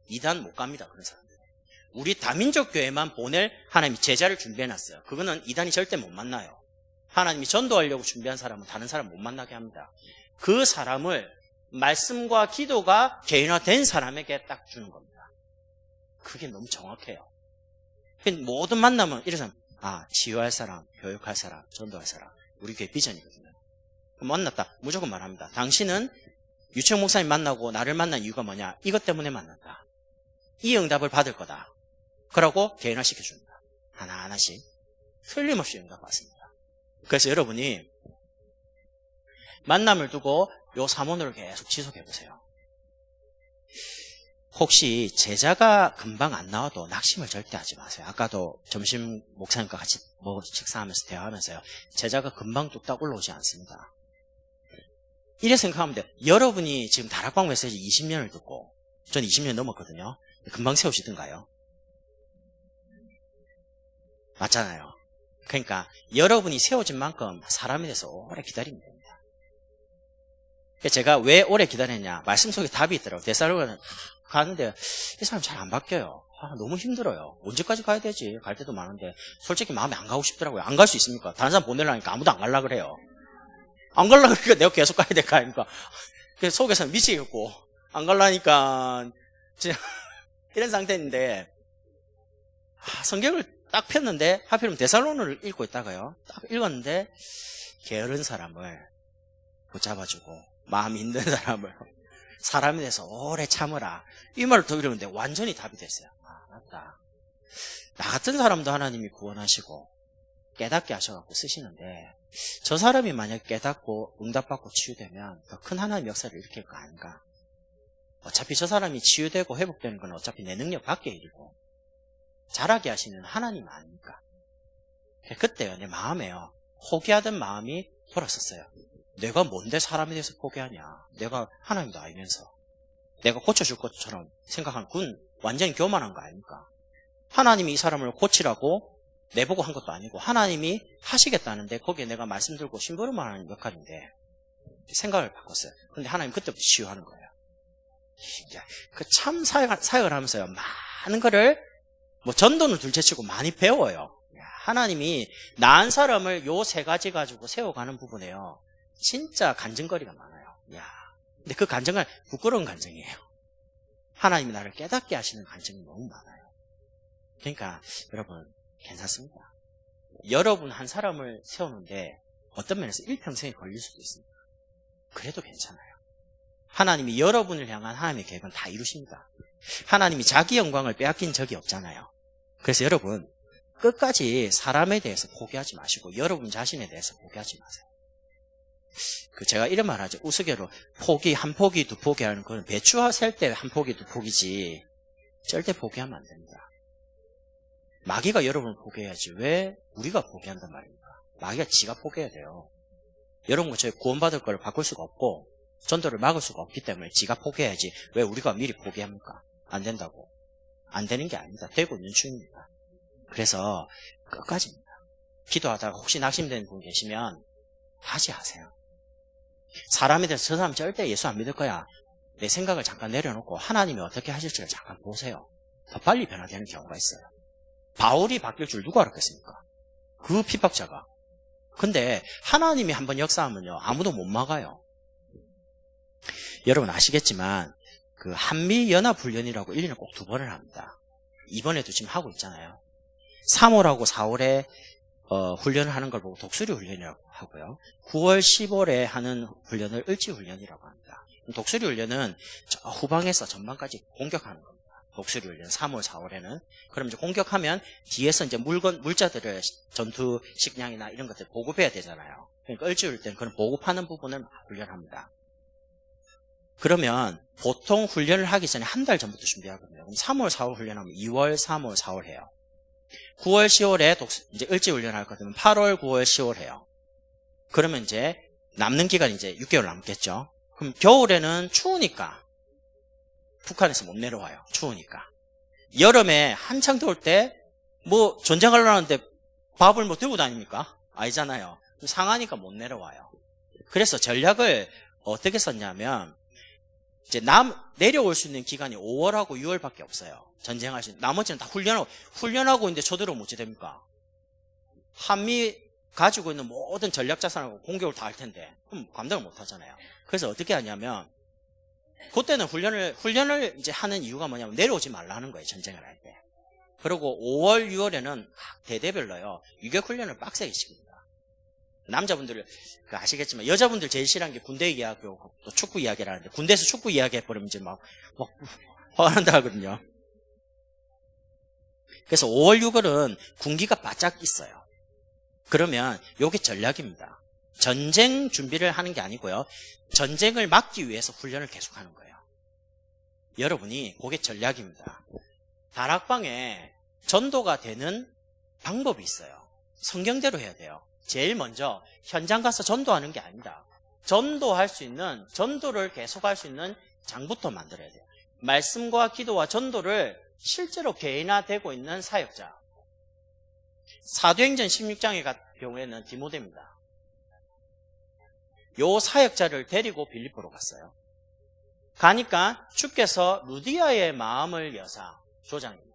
이단 못 갑니다, 그런 사람들. 우리 다민족 교회만 보낼 하나님이 제자를 준비해놨어요. 그거는 이단이 절대 못 만나요. 하나님이 전도하려고 준비한 사람은 다른 사람 못 만나게 합니다. 그 사람을 말씀과 기도가 개인화된 사람에게 딱 주는 겁니다. 그게 너무 정확해요. 모든 만남은 이래서 치유할 사람, 교육할 사람, 전도할 사람, 우리 교회 비전이거든요. 만났다 무조건 말합니다. 당신은 유채영 목사님 만나고 나를 만난 이유가 뭐냐? 이것 때문에 만났다. 이 응답을 받을 거다. 그러고 개인화시켜줍니다. 하나하나씩 틀림없이 응답 받습니다. 그래서 여러분이 만남을 두고 요 사문을 계속 지속해보세요. 혹시 제자가 금방 안 나와도 낙심을 절대 하지 마세요. 아까도 점심 목사님과 같이 식사하면서 대화하면서요, 제자가 금방 뚝딱 올라오지 않습니다. 이래 생각하면 돼요. 여러분이 지금 다락방 메시지 20년을 듣고, 전 20년 넘었거든요. 금방 세우시던가요? 맞잖아요. 그러니까 여러분이 세워진 만큼 사람에 대해서 오래 기다리면 됩니다. 제가 왜 오래 기다렸냐? 말씀 속에 답이 있더라고요. 데살로니가 가는데 이 사람 잘 안 바뀌어요. 너무 힘들어요. 언제까지 가야 되지? 갈 때도 많은데 솔직히 마음에 안 가고 싶더라고요. 안 갈 수 있습니까? 다른 사람 보내려니까 아무도 안 가려고 그래요. 안 가려고 그러니까 내가 계속 가야 될까 하니까 그래서 속에서는 미치겠고 안 가려니까 진짜 이런 상태인데 성경을 딱 폈는데 하필이면 데살로니를 읽고 있다가요, 딱 읽었는데 게으른 사람을 붙잡아주고 마음이 힘든 사람을 사람에 대해서 오래 참으라, 이 말을 더 읽었는데 완전히 답이 됐어요. 맞다. 나 같은 사람도 하나님이 구원하시고 깨닫게 하셔갖고 쓰시는데 저 사람이 만약 깨닫고 응답받고 치유되면 더 큰 하나님의 역사를 일으킬 거 아닌가. 어차피 저 사람이 치유되고 회복되는 건 어차피 내 능력 밖의 일이고 잘하게 하시는 하나님 아닙니까? 그때요, 내 마음에요, 포기하던 마음이 돌았었어요. 내가 뭔데 사람에 대해서 포기하냐? 내가 하나님도 알면서 내가 고쳐줄 것처럼 생각하는 그건 완전히 교만한 거 아닙니까? 하나님이 이 사람을 고치라고 내보고 한 것도 아니고 하나님이 하시겠다는데 거기에 내가 말씀 들고 심부름을 하는 역할인데 생각을 바꿨어요. 그런데 하나님 그때부터 치유하는 거예요. 그 참 사역을 하면서요, 많은 거를 전도는 둘째치고 많이 배워요. 하나님이 나은 사람을 요 세 가지 가지고 세워가는 부분에요, 진짜 간증거리가 많아요. 근데 그 간증은 부끄러운 간증이에요. 하나님이 나를 깨닫게 하시는 간증이 너무 많아요. 그러니까 여러분 괜찮습니다. 여러분 한 사람을 세우는데 어떤 면에서 일평생에 걸릴 수도 있습니다. 그래도 괜찮아요. 하나님이 여러분을 향한 하나님의 계획은 다 이루십니다. 하나님이 자기 영광을 빼앗긴 적이 없잖아요. 그래서 여러분 끝까지 사람에 대해서 포기하지 마시고 여러분 자신에 대해서 포기하지 마세요. 제가 이런 말 하죠. 우스개로 포기, 한 포기, 두 포기 하는 건 배추 셀 때 한 포기, 두 포기지 절대 포기하면 안 됩니다. 마귀가 여러분을 포기해야지 왜 우리가 포기한단 말입니까? 마귀가 지가 포기해야 돼요. 여러분과 저희 구원받을 걸 바꿀 수가 없고 전도를 막을 수가 없기 때문에 지가 포기해야지 왜 우리가 미리 포기합니까? 안 된다고. 안 되는 게 아닙니다. 되고 있는 중입니다. 그래서 끝까지입니다. 기도하다가 혹시 낙심되는 분 계시면 다시 하세요. 사람에 대해서 저 사람 절대 예수 안 믿을 거야. 내 생각을 잠깐 내려놓고 하나님이 어떻게 하실지를 잠깐 보세요. 더 빨리 변화되는 경우가 있어요. 바울이 바뀔 줄 누가 알았겠습니까? 그 핍박자가. 근데 하나님이 한번 역사하면요 아무도 못 막아요. 여러분 아시겠지만 그 한미연합훈련이라고 1년에 꼭 2번을 합니다. 이번에도 지금 하고 있잖아요. 3월하고 4월에 훈련을 하는 걸 보고 독수리 훈련이라고 하고요. 9월, 10월에 하는 훈련을 을지훈련이라고 합니다. 독수리 훈련은 저 후방에서 전방까지 공격하는 겁니다. 독수리 훈련 3월, 4월에는. 그럼 이제 공격하면 뒤에서 이제 물자들을 전투 식량이나 이런 것들 보급해야 되잖아요. 그러니까 을지훈련 때는 그런 보급하는 부분을 훈련합니다. 그러면 보통 훈련을 하기 전에 한 달 전부터 준비하거든요. 그럼 3월, 4월 훈련하면 2월, 3월, 4월 해요. 9월, 10월에 이제 을지 훈련할 거면 8월, 9월, 10월 해요. 그러면 이제 남는 기간이 이제 6개월 남겠죠. 그럼 겨울에는 추우니까 북한에서 못 내려와요. 추우니까. 여름에 한창 더울 때 뭐 전쟁하려는데 밥을 뭐 들고 다닙니까? 아니잖아요. 상하니까 못 내려와요. 그래서 전략을 어떻게 썼냐면 이제 내려올 수 있는 기간이 5월하고 6월밖에 없어요. 전쟁할 수 있는. 나머지는 다 훈련하고 있는데 쳐들어오면 어찌 됩니까? 한미 가지고 있는 모든 전략 자산하고 공격을 다 할 텐데 그럼 감당을 못 하잖아요. 그래서 어떻게 하냐면 그때는 훈련을 이제 하는 이유가 뭐냐면 내려오지 말라 하는 거예요. 전쟁을 할 때. 그리고 5월, 6월에는 대대별로요. 유격 훈련을 빡세게 시킵니다. 남자분들 아시겠지만 여자분들 제일 싫어하는 게 군대 이야기하고 또 축구 이야기를 하는데 군대에서 축구 이야기 해버리면 이제 막 화난다 하거든요. 그래서 5월, 6월은 군기가 바짝 있어요. 그러면 요게 전략입니다. 전쟁 준비를 하는 게 아니고요. 전쟁을 막기 위해서 훈련을 계속하는 거예요. 여러분이 그게 전략입니다. 다락방에 전도가 되는 방법이 있어요. 성경대로 해야 돼요. 제일 먼저 현장 가서 전도하는 게 아니다. 전도할 수 있는, 전도를 계속할 수 있는 장부터 만들어야 돼요. 말씀과 기도와 전도를 실제로 개인화되고 있는 사역자. 사도행전 16장의 경우에는 디모데입니다. 요 사역자를 데리고 빌립보로 갔어요. 가니까 주께서 루디아의 마음을 여사 조장입니다.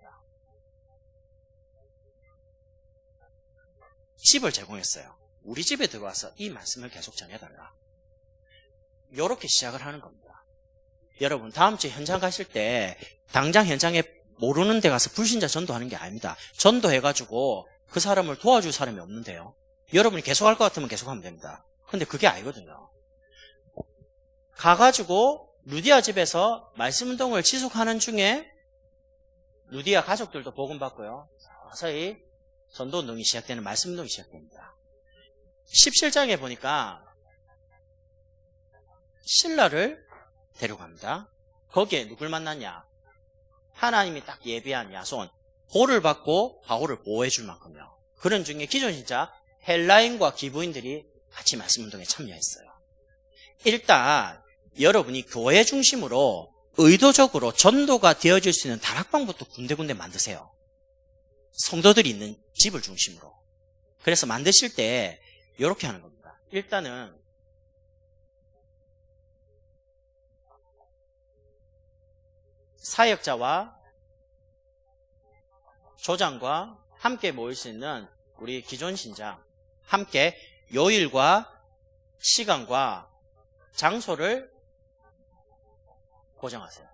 집을 제공했어요. 우리 집에 들어와서 이 말씀을 계속 전해달라. 요렇게 시작을 하는 겁니다. 여러분 다음 주에 현장 가실 때 당장 현장에 모르는 데 가서 불신자 전도하는 게 아닙니다. 전도해가지고 그 사람을 도와줄 사람이 없는데요. 여러분이 계속 할 것 같으면 계속 하면 됩니다. 근데 그게 아니거든요. 가가지고 루디아 집에서 말씀 운동을 지속하는 중에 루디아 가족들도 복음받고요. 서서히 전도 운동이 시작되는 말씀 운동이 시작됩니다. 17장에 보니까 신라를 데려갑니다. 거기에 누굴 만났냐? 하나님이 딱 예비한 야손, 보를 받고 바울을 보호해 줄 만큼요. 그런 중에 기존 신자 헬라인과 기부인들이 같이 말씀 운동에 참여했어요. 일단 여러분이 교회 중심으로 의도적으로 전도가 되어질 수 있는 다락방부터 군데군데 만드세요. 성도들이 있는 집을 중심으로. 그래서 만드실 때 이렇게 하는 겁니다. 일단은 사역자와 조장과 함께 모일 수 있는 우리 기존 신자 함께 요일과 시간과 장소를 고정하세요.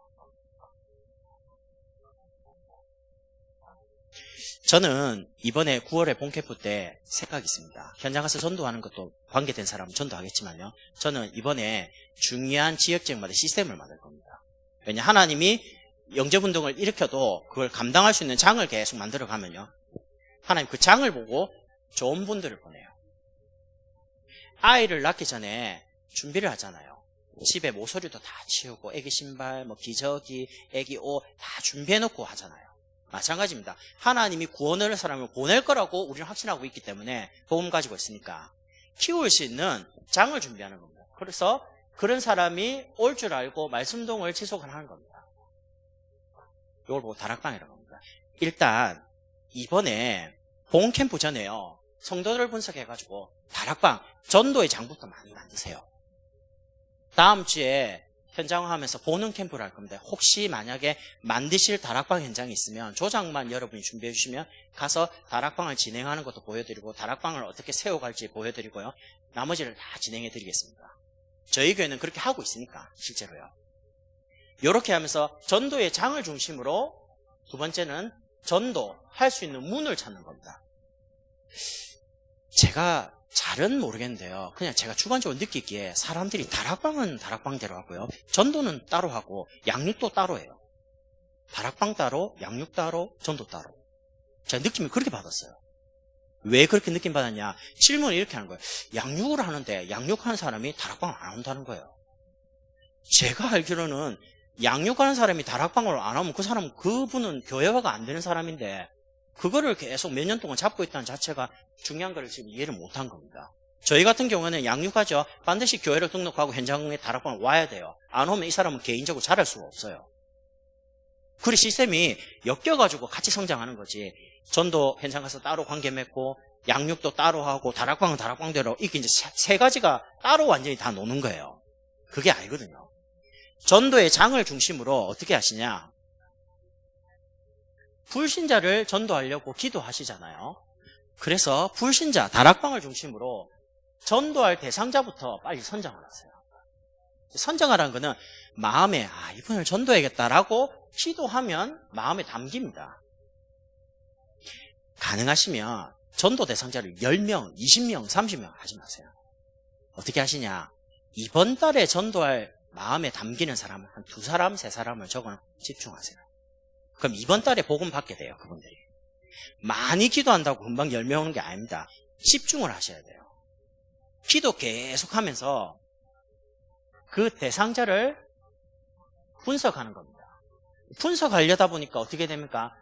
저는 이번에 9월에 본캠프 때 생각이 있습니다. 현장 가서 전도하는 것도 관계된 사람은 전도하겠지만요. 저는 이번에 중요한 지역적마다 시스템을 만들 겁니다. 왜냐, 하나님이 영접운동을 일으켜도 그걸 감당할 수 있는 장을 계속 만들어 가면요. 하나님 그 장을 보고 좋은 분들을 보내요. 아이를 낳기 전에 준비를 하잖아요. 집에 모서리도 다 치우고 애기 신발, 뭐 기저귀, 애기 옷 다 준비해놓고 하잖아요. 마찬가지입니다. 하나님이 구원을 사람을 보낼 거라고 우리는 확신하고 있기 때문에 복음 가지고 있으니까 키울 수 있는 장을 준비하는 겁니다. 그래서 그런 사람이 올 줄 알고 말씀동을 지속하는 겁니다. 이걸 보고 다락방이라고 합니다. 일단 이번에 본캠프 전에요. 성도들 분석해가지고 다락방, 전도의 장부터 많이 만드세요. 다음 주에 현장화하면서 보는 캠프를 할 겁니다. 혹시 만약에 만드실 다락방 현장이 있으면 조장만 여러분이 준비해 주시면 가서 다락방을 진행하는 것도 보여드리고 다락방을 어떻게 세워갈지 보여드리고요. 나머지를 다 진행해 드리겠습니다. 저희 교회는 그렇게 하고 있으니까 실제로요. 이렇게 하면서 전도의 장을 중심으로 두 번째는 전도할 수 있는 문을 찾는 겁니다. 제가 잘은 모르겠는데요. 그냥 제가 주관적으로 느끼기에 사람들이 다락방은 다락방대로 하고요. 전도는 따로 하고 양육도 따로 해요. 다락방 따로, 양육 따로, 전도 따로. 제가 느낌을 그렇게 받았어요. 왜 그렇게 느낌 받았냐? 질문을 이렇게 하는 거예요. 양육을 하는데 양육하는 사람이 다락방을 안 온다는 거예요. 제가 알기로는 양육하는 사람이 다락방을 안 하면 그분은 교회화가 안 되는 사람인데 그거를 계속 몇 년 동안 잡고 있다는 자체가 중요한 걸 지금 이해를 못한 겁니다. 저희 같은 경우는 양육하죠. 반드시 교회를 등록하고 현장에 다락방을 와야 돼요. 안 오면 이 사람은 개인적으로 잘할 수가 없어요. 그리 시스템이 엮여가지고 같이 성장하는 거지. 전도 현장 가서 따로 관계 맺고 양육도 따로 하고 다락방은 다락방대로 이게 이제 세 가지가 따로 완전히 다 노는 거예요. 그게 아니거든요. 전도의 장을 중심으로 어떻게 하시냐? 불신자를 전도하려고 기도하시잖아요. 그래서 불신자, 다락방을 중심으로 전도할 대상자부터 빨리 선정을 하세요. 선정하라는 거는 마음에 이분을 전도해야겠다라고 기도하면 마음에 담깁니다. 가능하시면 전도 대상자를 10명, 20명, 30명 하지 마세요. 어떻게 하시냐? 이번 달에 전도할 마음에 담기는 사람 한 2사람, 3사람을 적어 집중하세요. 그럼 이번 달에 복음 받게 돼요, 그분들이. 많이 기도한다고 금방 10명 오는 게 아닙니다. 집중을 하셔야 돼요. 기도 계속 하면서 그 대상자를 분석하는 겁니다. 분석하려다 보니까 어떻게 됩니까?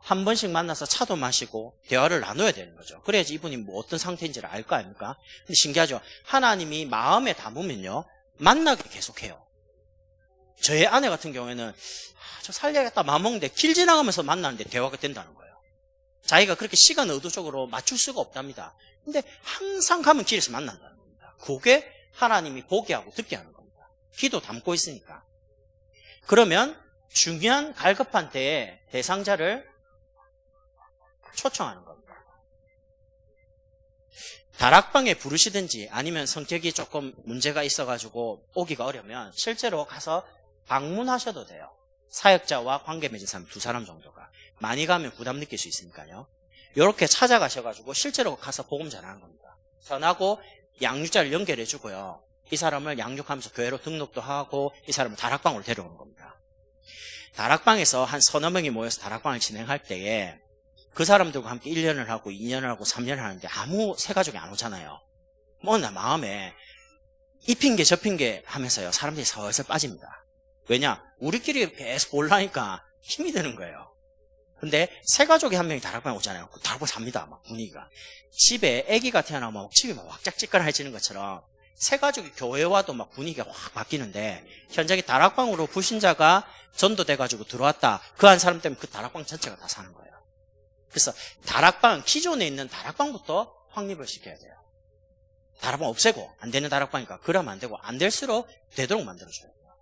한 번씩 만나서 차도 마시고 대화를 나눠야 되는 거죠. 그래야지 이분이 뭐 어떤 상태인지를 알 거 아닙니까? 근데 신기하죠. 하나님이 마음에 담으면요, 만나게 계속해요. 저의 아내 같은 경우에는 저 살려야겠다 마음먹는데 길 지나가면서 만나는데 대화가 된다는 거예요. 자기가 그렇게 시간 의도적으로 맞출 수가 없답니다. 근데 항상 가면 길에서 만난다는 겁니다. 그게 하나님이 보게 하고 듣게 하는 겁니다. 기도 담고 있으니까. 그러면 중요한 갈급한 때에 대상자를 초청하는 겁니다. 다락방에 부르시든지 아니면 성격이 조금 문제가 있어가지고 오기가 어려면 실제로 가서 방문하셔도 돼요. 사역자와 관계 맺은 사람 2사람 정도가. 많이 가면 부담 느낄 수 있으니까요. 이렇게 찾아가셔가지고 실제로 가서 복음 전하는 겁니다. 전하고 양육자를 연결해 주고요. 이 사람을 양육하면서 교회로 등록도 하고 이 사람을 다락방으로 데려오는 겁니다. 다락방에서 한 3-4명이 모여서 다락방을 진행할 때에 그 사람들과 함께 1년을 하고 2년을 하고 3년을 하는데 아무 새 가족이 안 오잖아요. 나 마음에 이 핑계 저 핑계 하면서요, 사람들이 슬슬 빠집니다. 왜냐? 우리끼리 계속 보려니까 힘이 드는 거예요. 근데 새 가족이 한 명이 다락방에 오잖아요. 다락방 삽니다. 막 분위기가. 집에 아기가 태어나면 집이 막 왁짝지껄해지는 것처럼 새 가족이 교회 와도 막 분위기가 확 바뀌는데 현장에 다락방으로 불신자가 전도돼가지고 들어왔다. 그 한 사람 때문에 그 다락방 전체가 다 사는 거예요. 그래서 다락방, 기존에 있는 다락방부터 확립을 시켜야 돼요. 다락방 없애고 안 되는 다락방이니까 그러면 안 되고 안 될수록 되도록 만들어줘야 돼요.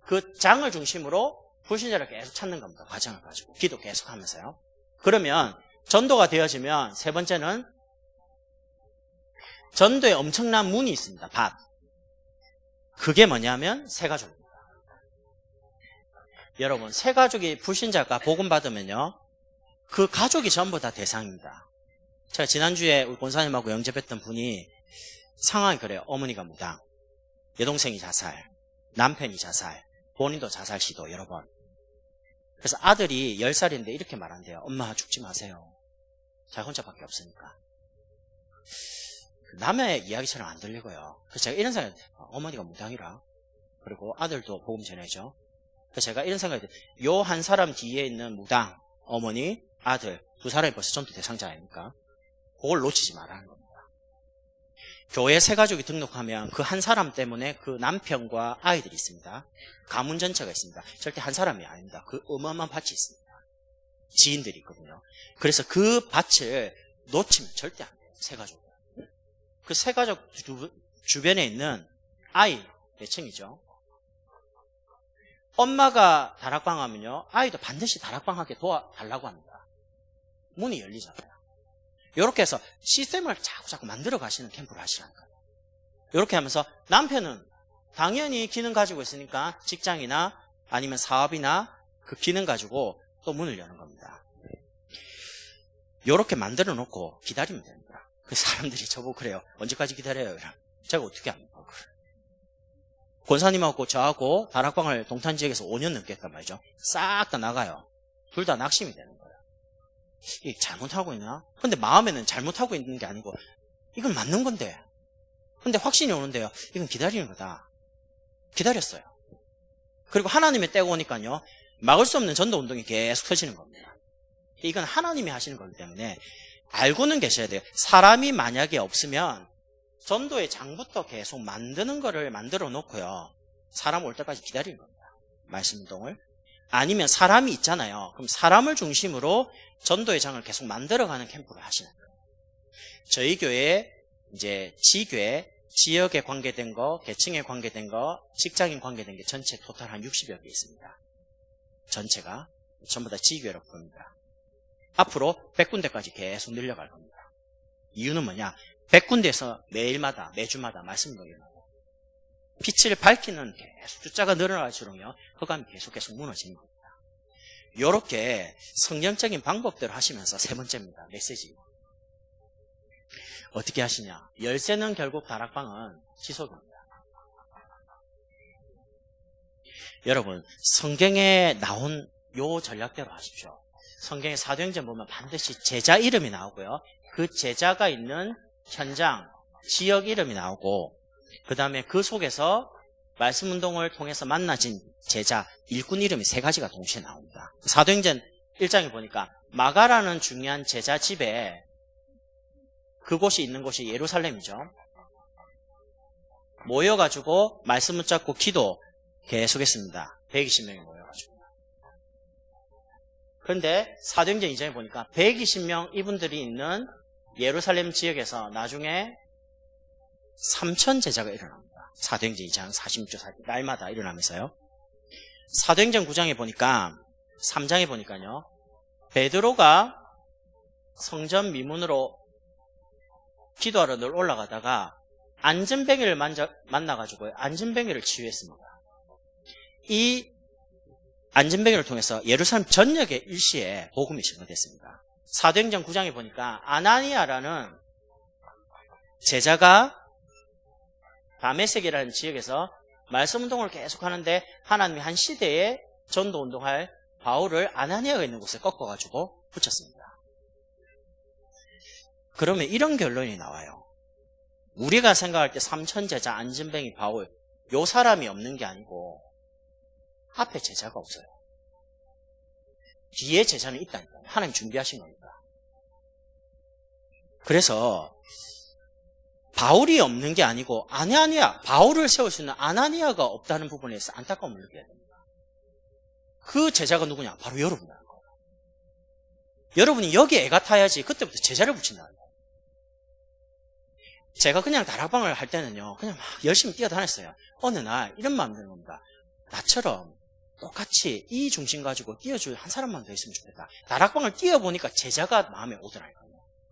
그 장을 중심으로 불신자를 계속 찾는 겁니다. 과정을 가지고 기도 계속 하면서요. 그러면 전도가 되어지면 세 번째는 전도에 엄청난 문이 있습니다. 밭. 그게 뭐냐면 새 가족입니다. 여러분, 새 가족이 불신자가 복음 받으면요, 그 가족이 전부 다 대상입니다. 제가 지난주에 우리 권사님하고 영접했던 분이 상황이 그래요. 어머니가 무당, 여동생이 자살, 남편이 자살, 본인도 자살 시도 여러 번. 그래서 아들이 10살인데 이렇게 말한대요. 엄마 죽지 마세요. 자기 혼자밖에 없으니까. 남의 이야기처럼 안 들리고요. 그래서 제가 이런 생각이 어머니가 무당이라. 그리고 아들도 복음 전해죠. 그래서 제가 이런 생각이 들어요. 요 한 사람 뒤에 있는 무당, 어머니, 아들 두 사람이 벌써 전투 대상자 아닙니까? 그걸 놓치지 말라는 겁니다. 교회 세 가족이 등록하면 그 한 사람 때문에 그 남편과 아이들이 있습니다. 가문 전체가 있습니다. 절대 한 사람이 아닙니다. 그 어마어마한 밭이 있습니다. 지인들이 있거든요. 그래서 그 밭을 놓치면 절대 안 돼요. 세 가족. 그 세 가족 주변에 있는 아이 몇 층이죠? 엄마가 다락방 하면요, 아이도 반드시 다락방 하게 도와달라고 합니다. 문이 열리잖아요. 이렇게 해서 시스템을 자꾸 만들어 가시는 캠프를 하시라는 거예요. 이렇게 하면서 남편은 당연히 기능 가지고 있으니까 직장이나 아니면 사업이나 그 기능 가지고 또 문을 여는 겁니다. 이렇게 만들어 놓고 기다리면 됩니다. 그 사람들이 저보고 그래요. 언제까지 기다려요? 제가 어떻게 합니까? 권사님하고 저하고 다락방을 동탄 지역에서 5년 넘게 했단 말이죠. 싹 다 나가요. 둘 다 낙심이 되는 거예요. 이게 잘못하고 있나? 근데 마음에는 잘못하고 있는 게 아니고 이건 맞는 건데. 근데 확신이 오는데요. 이건 기다리는 거다. 기다렸어요. 그리고 하나님의 때가 오니까요. 막을 수 없는 전도 운동이 계속 터지는 겁니다. 이건 하나님이 하시는 거기 때문에 알고는 계셔야 돼요. 사람이 만약에 없으면 전도의 장부터 계속 만드는 거를 만들어 놓고요. 사람 올 때까지 기다리는 겁니다. 말씀 운동을. 아니면 사람이 있잖아요. 그럼 사람을 중심으로 전도의 장을 계속 만들어가는 캠프를 하시는 거예요. 저희 교회 이제 지교회, 지역에 관계된 거, 계층에 관계된 거, 직장인 관계된 게 전체 토탈 한 60여 개 있습니다. 전체가 전부 다 지교회라고 봅니다. 앞으로 100군데까지 계속 늘려갈 겁니다. 이유는 뭐냐? 100군데에서 매일마다, 매주마다 말씀 운동이 나와요. 빛을 밝히는 계속 숫자가 늘어날수록요, 흑암이 계속 무너지는 겁니다. 이렇게 성경적인 방법대로 하시면서 세 번째입니다. 메시지. 어떻게 하시냐? 열쇠는 결국 다락방은 지속입니다. 여러분, 성경에 나온 요 전략대로 하십시오. 성경의 사도행전 보면 반드시 제자 이름이 나오고요. 그 제자가 있는 현장, 지역 이름이 나오고, 그 다음에 그 속에서 말씀 운동을 통해서 만나진 제자, 일꾼 이름이 세 가지가 동시에 나옵니다. 사도행전 1장에 보니까 마가라는 중요한 제자 집에 그곳이 있는 곳이 예루살렘이죠. 모여가지고 말씀 붙잡고 기도 계속했습니다. 120명이 모여가지고. 그런데 사도행전 2장에 보니까 120명 이분들이 있는 예루살렘 지역에서 나중에 3,000 제자가 일어납니다. 사도행전 2장 46절 날마다 일어나면서요. 사도행전 9장에 보니까 3장에 보니까요. 베드로가 성전 미문으로 기도하러 늘 올라가다가 안전뱅이를 만나가지고 안전뱅이를 치유했습니다. 이 안전뱅이를 통해서 예루살렘 전역의 일시에 복음이 전파됐습니다. 사도행전 9장에 보니까 아나니아라는 제자가 다메섹이라는 지역에서 말씀 운동을 계속 하는데 하나님이 한 시대에 전도 운동할 바울을 아나니아가 있는 곳에 꺾어가지고 붙였습니다. 그러면 이런 결론이 나와요. 우리가 생각할 때 3,000 제자 안전뱅이 바울, 요 사람이 없는 게 아니고 앞에 제자가 없어요. 뒤에 제자는 있다니까요. 하나님 준비하신 겁니다. 그래서 바울이 없는 게 아니고 아나니아, 바울을 세울 수 있는 아나니아가 없다는 부분에서 안타까움을 느껴야 됩니다. 그 제자가 누구냐? 바로 여러분이라는 거예요. 여러분이 여기에 애가 타야지 그때부터 제자를 붙인다는 거예요. 제가 그냥 다락방을 할 때는요, 그냥 막 열심히 뛰어다녔어요. 어느 날 이런 마음이 드는 겁니다. 나처럼 똑같이 이 중심 가지고 뛰어줄 한 사람만 더 있으면 좋겠다. 다락방을 뛰어보니까 제자가 마음에 오더라고요.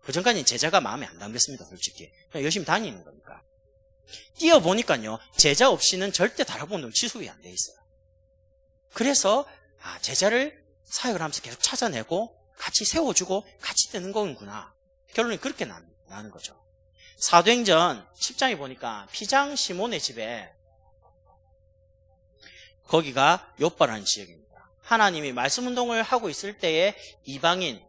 그전까지는 제자가 마음에 안 담겼습니다, 솔직히. 그냥 열심히 다니는 거니까. 뛰어보니까요, 제자 없이는 절대 다락방 운동 지속이 안 돼 있어요. 그래서 제자를 사역을 하면서 계속 찾아내고 같이 세워주고 같이 뜨는 거구나. 결론이 그렇게 나는 거죠. 사도행전 10장에 보니까 피장 시몬의 집에, 거기가 욥바라는 지역입니다. 하나님이 말씀 운동을 하고 있을 때에 이방인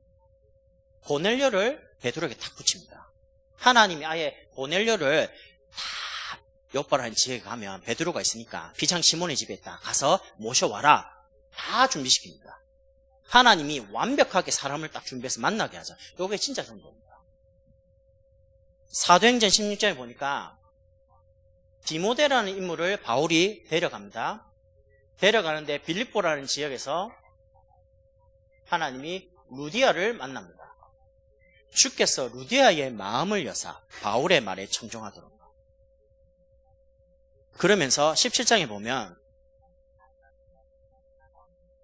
고넬료를 베드로에게 탁 붙입니다. 하나님이 아예 고넬료를 다 욥바라는 지역에 가면 베드로가 있으니까 피장 시몬의 집에 있다 가서 모셔와라, 다 준비시킵니다. 하나님이 완벽하게 사람을 딱 준비해서 만나게 하자. 이게 진짜 전도입니다. 사도행전 16장에 보니까 디모데라는 인물을 바울이 데려갑니다. 데려가는데 빌립보라는 지역에서 하나님이 루디아를 만납니다. 주께서 루디아의 마음을 여사 바울의 말에 청종하도록. 그러면서 17장에 보면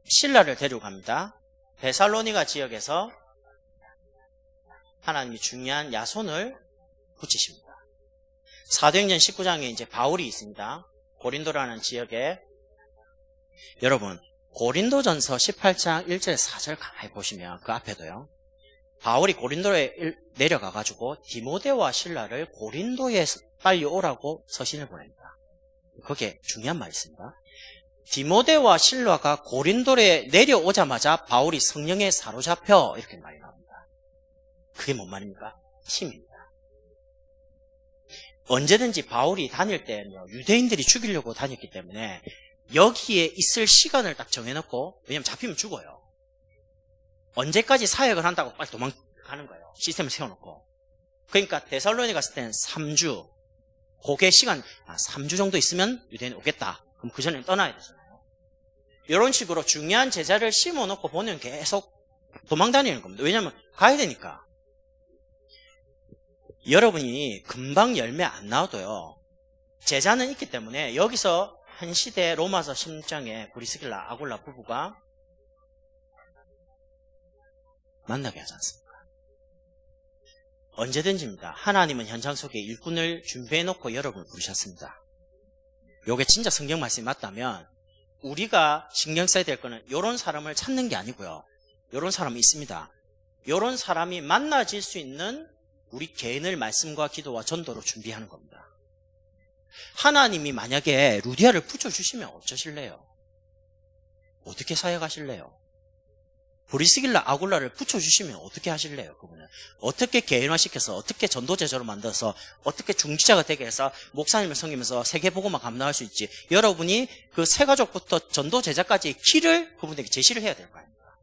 실라를 데려갑니다. 데살로니가 지역에서 하나님이 중요한 야손을 붙이십니다. 사도행전 19장에 이제 바울이 있습니다. 고린도라는 지역에. 여러분, 고린도전서 18장 1절에서 4절 가만히 보시면 그 앞에도요, 바울이 고린도에 내려가가지고 디모데와 실라를 고린도에 빨리 오라고 서신을 보냅니다. 거기에 중요한 말이 있습니다. 디모데와 실라가 고린도에 내려오자마자 바울이 성령에 사로잡혀, 이렇게 말이 나옵니다. 그게 뭔 말입니까? 힘입니다. 언제든지 바울이 다닐 때는요, 유대인들이 죽이려고 다녔기 때문에 여기에 있을 시간을 딱 정해놓고, 왜냐면 잡히면 죽어요. 언제까지 사역을 한다고 빨리 도망가는 거예요. 시스템을 세워놓고. 그러니까 데살로니가 갔을 때는 3주, 그게 시간, 3주 정도 있으면 유대인 오겠다. 그럼 그 전에 떠나야 되잖아요. 이런 식으로 중요한 제자를 심어놓고 보내면 계속 도망다니는 겁니다. 왜냐하면 가야 되니까. 여러분이 금방 열매 안 나와도요, 제자는 있기 때문에 여기서 한 시대 로마서 16장에 브리스길라 아굴라 부부가 만나게 하지 않습니까? 언제든지입니다. 하나님은 현장 속에 일꾼을 준비해놓고 여러분을 부르셨습니다. 요게 진짜 성경 말씀이 맞다면 우리가 신경 써야 될 거는 이런 사람을 찾는 게 아니고요, 이런 사람이 있습니다. 이런 사람이 만나질 수 있는 우리 개인을 말씀과 기도와 전도로 준비하는 겁니다. 하나님이 만약에 루디아를 붙여주시면 어쩌실래요? 어떻게 사역하실래요? 브리스길라 아굴라를 붙여주시면 어떻게 하실래요? 그분은 어떻게 개인화시켜서, 어떻게 전도제자로 만들어서, 어떻게 중지자가 되게 해서 목사님을 섬기면서 세계복음만 감당할 수 있지? 여러분이 그 세가족부터 전도제자까지의 길을 그분에게 제시를 해야 될 거 아닙니까?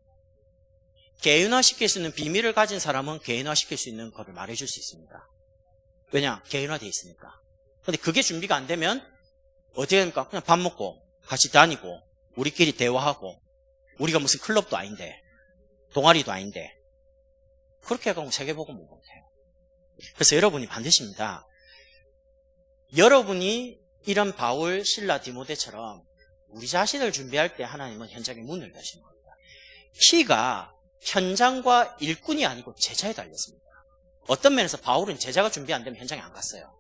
개인화시킬 수 있는 비밀을 가진 사람은 개인화시킬 수 있는 것을 말해줄 수 있습니다. 왜냐? 개인화되어 있으니까. 근데 그게 준비가 안 되면 어떻게 됩니까? 그냥 밥 먹고 같이 다니고 우리끼리 대화하고, 우리가 무슨 클럽도 아닌데 동아리도 아닌데 그렇게 해가면 세계복음 못 못해요. 그래서 여러분이 반드시입니다. 여러분이 이런 바울, 실라, 디모데처럼 우리 자신을 준비할 때 하나님은 현장에 문을 여시는 겁니다. 키가 현장과 일꾼이 아니고 제자에 달렸습니다. 어떤 면에서 바울은 제자가 준비 안 되면 현장에 안 갔어요.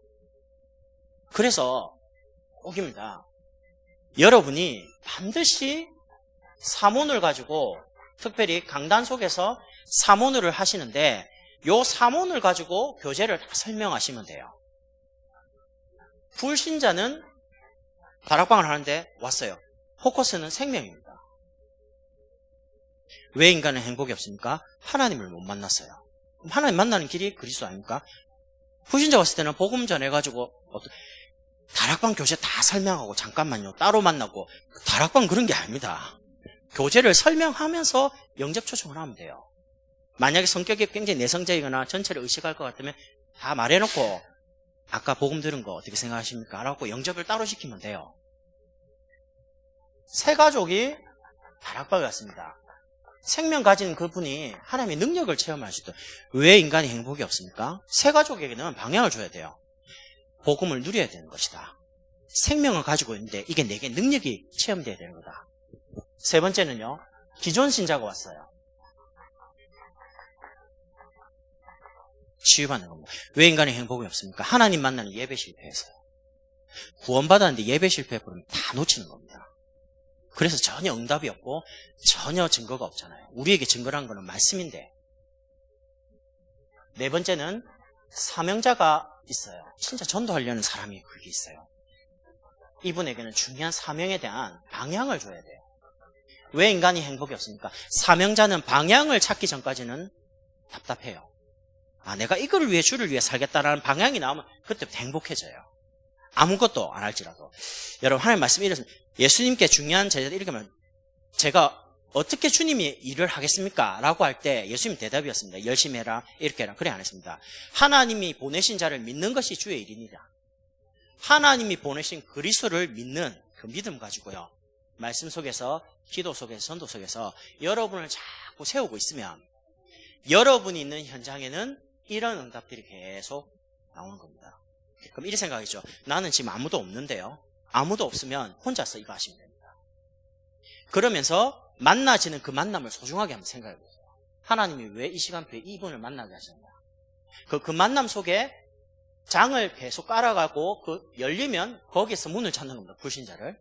그래서 꼭입니다. 여러분이 반드시 사모를 가지고, 특별히 강단 속에서 사모를 하시는데 요 사모를 가지고 교제를 다 설명하시면 돼요. 불신자는 다락방을 하는데 왔어요. 포커스는 생명입니다. 왜 인간은 행복이 없습니까? 하나님을 못 만났어요. 하나님 만나는 길이 그리스도 아닙니까? 불신자 왔을 때는 복음 전해가지고 다락방 교제 다 설명하고, 잠깐만요, 따로 만나고, 다락방 그런 게 아닙니다. 교제를 설명하면서 영접 초청을 하면 돼요. 만약에 성격이 굉장히 내성적이거나 전체를 의식할 것 같으면 다 말해놓고, 아까 복음 들은 거 어떻게 생각하십니까? 라고 영접을 따로 시키면 돼요. 세 가족이 다락방에 갔습니다. 생명 가진 그분이 하나님의 능력을 체험할 수 있도록. 왜 인간이 행복이 없습니까? 세 가족에게는 방향을 줘야 돼요. 복음을 누려야 되는 것이다. 생명을 가지고 있는데 이게 내게 능력이 체험돼야 되는 거다. 세 번째는요, 기존 신자가 왔어요. 치유받는 겁니다. 왜 인간이 행복이 없습니까? 하나님 만나는 예배 실패했어요. 구원받았는데 예배 실패해버리면 다 놓치는 겁니다. 그래서 전혀 응답이 없고 전혀 증거가 없잖아요. 우리에게 증거란 거는 말씀인데. 네 번째는 사명자가 있어요. 진짜 전도하려는 사람이 그게 있어요. 이분에게는 중요한 사명에 대한 방향을 줘야 돼요. 왜 인간이 행복이 없습니까? 사명자는 방향을 찾기 전까지는 답답해요. 아, 내가 이거를 위해 주를 위해 살겠다라는 방향이 나오면 그때부터 행복해져요. 아무것도 안 할지라도. 여러분, 하나님 말씀이 이렇습니다. 예수님께 중요한 제자들 이렇게 하면 제가 어떻게 주님이 일을 하겠습니까? 라고 할 때 예수님 대답이었습니다. 열심히 해라, 이렇게 해라. 그래 안 했습니다. 하나님이 보내신 자를 믿는 것이 주의 일입니다. 하나님이 보내신 그리스도를 믿는 그 믿음 가지고요. 말씀 속에서, 기도 속에서, 전도 속에서 여러분을 자꾸 세우고 있으면 여러분이 있는 현장에는 이런 응답들이 계속 나오는 겁니다. 그럼 이렇게 생각이죠. 나는 지금 아무도 없는데요. 아무도 없으면 혼자서 이거 하시면 됩니다. 그러면서 만나지는 그 만남을 소중하게 한번 생각해 보세요. 하나님이 왜 이 시간표에 이분을 만나게 하셨냐. 그 만남 속에 장을 계속 깔아가고 열리면 거기에서 문을 찾는 겁니다. 불신자를.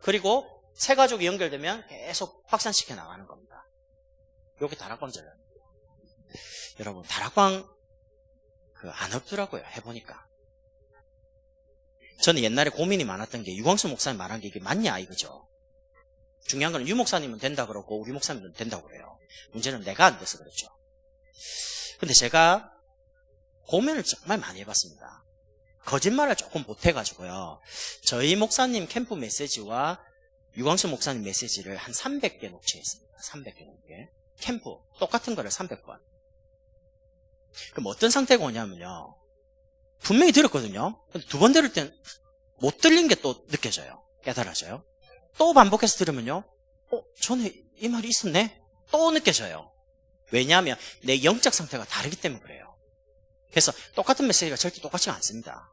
그리고 세 가족이 연결되면 계속 확산시켜 나가는 겁니다. 이게 다락방 전략. 여러분, 다락방 안 없더라고요. 해보니까. 저는 옛날에 고민이 많았던 게 유광수 목사님 말한 게 이게 맞냐 이거죠. 중요한 건 유 목사님은 된다 그러고 우리 목사님은 된다고 그래요. 문제는 내가 안 돼서 그렇죠. 근데 제가 고민을 정말 많이 해봤습니다. 거짓말을 조금 못해가지고요. 저희 목사님 캠프 메시지와 유광수 목사님 메시지를 한 300개 녹취했습니다. 300개 넘게. 캠프 똑같은 거를 300번. 그럼 어떤 상태가 오냐면요. 분명히 들었거든요. 근데 두 번 들을 땐 못 들린 게 또 느껴져요. 깨달아져요. 또 반복해서 들으면요. 전에 이 말이 있었네? 또 느껴져요. 왜냐하면 내 영적 상태가 다르기 때문에 그래요. 그래서 똑같은 메시지가 절대 똑같지가 않습니다.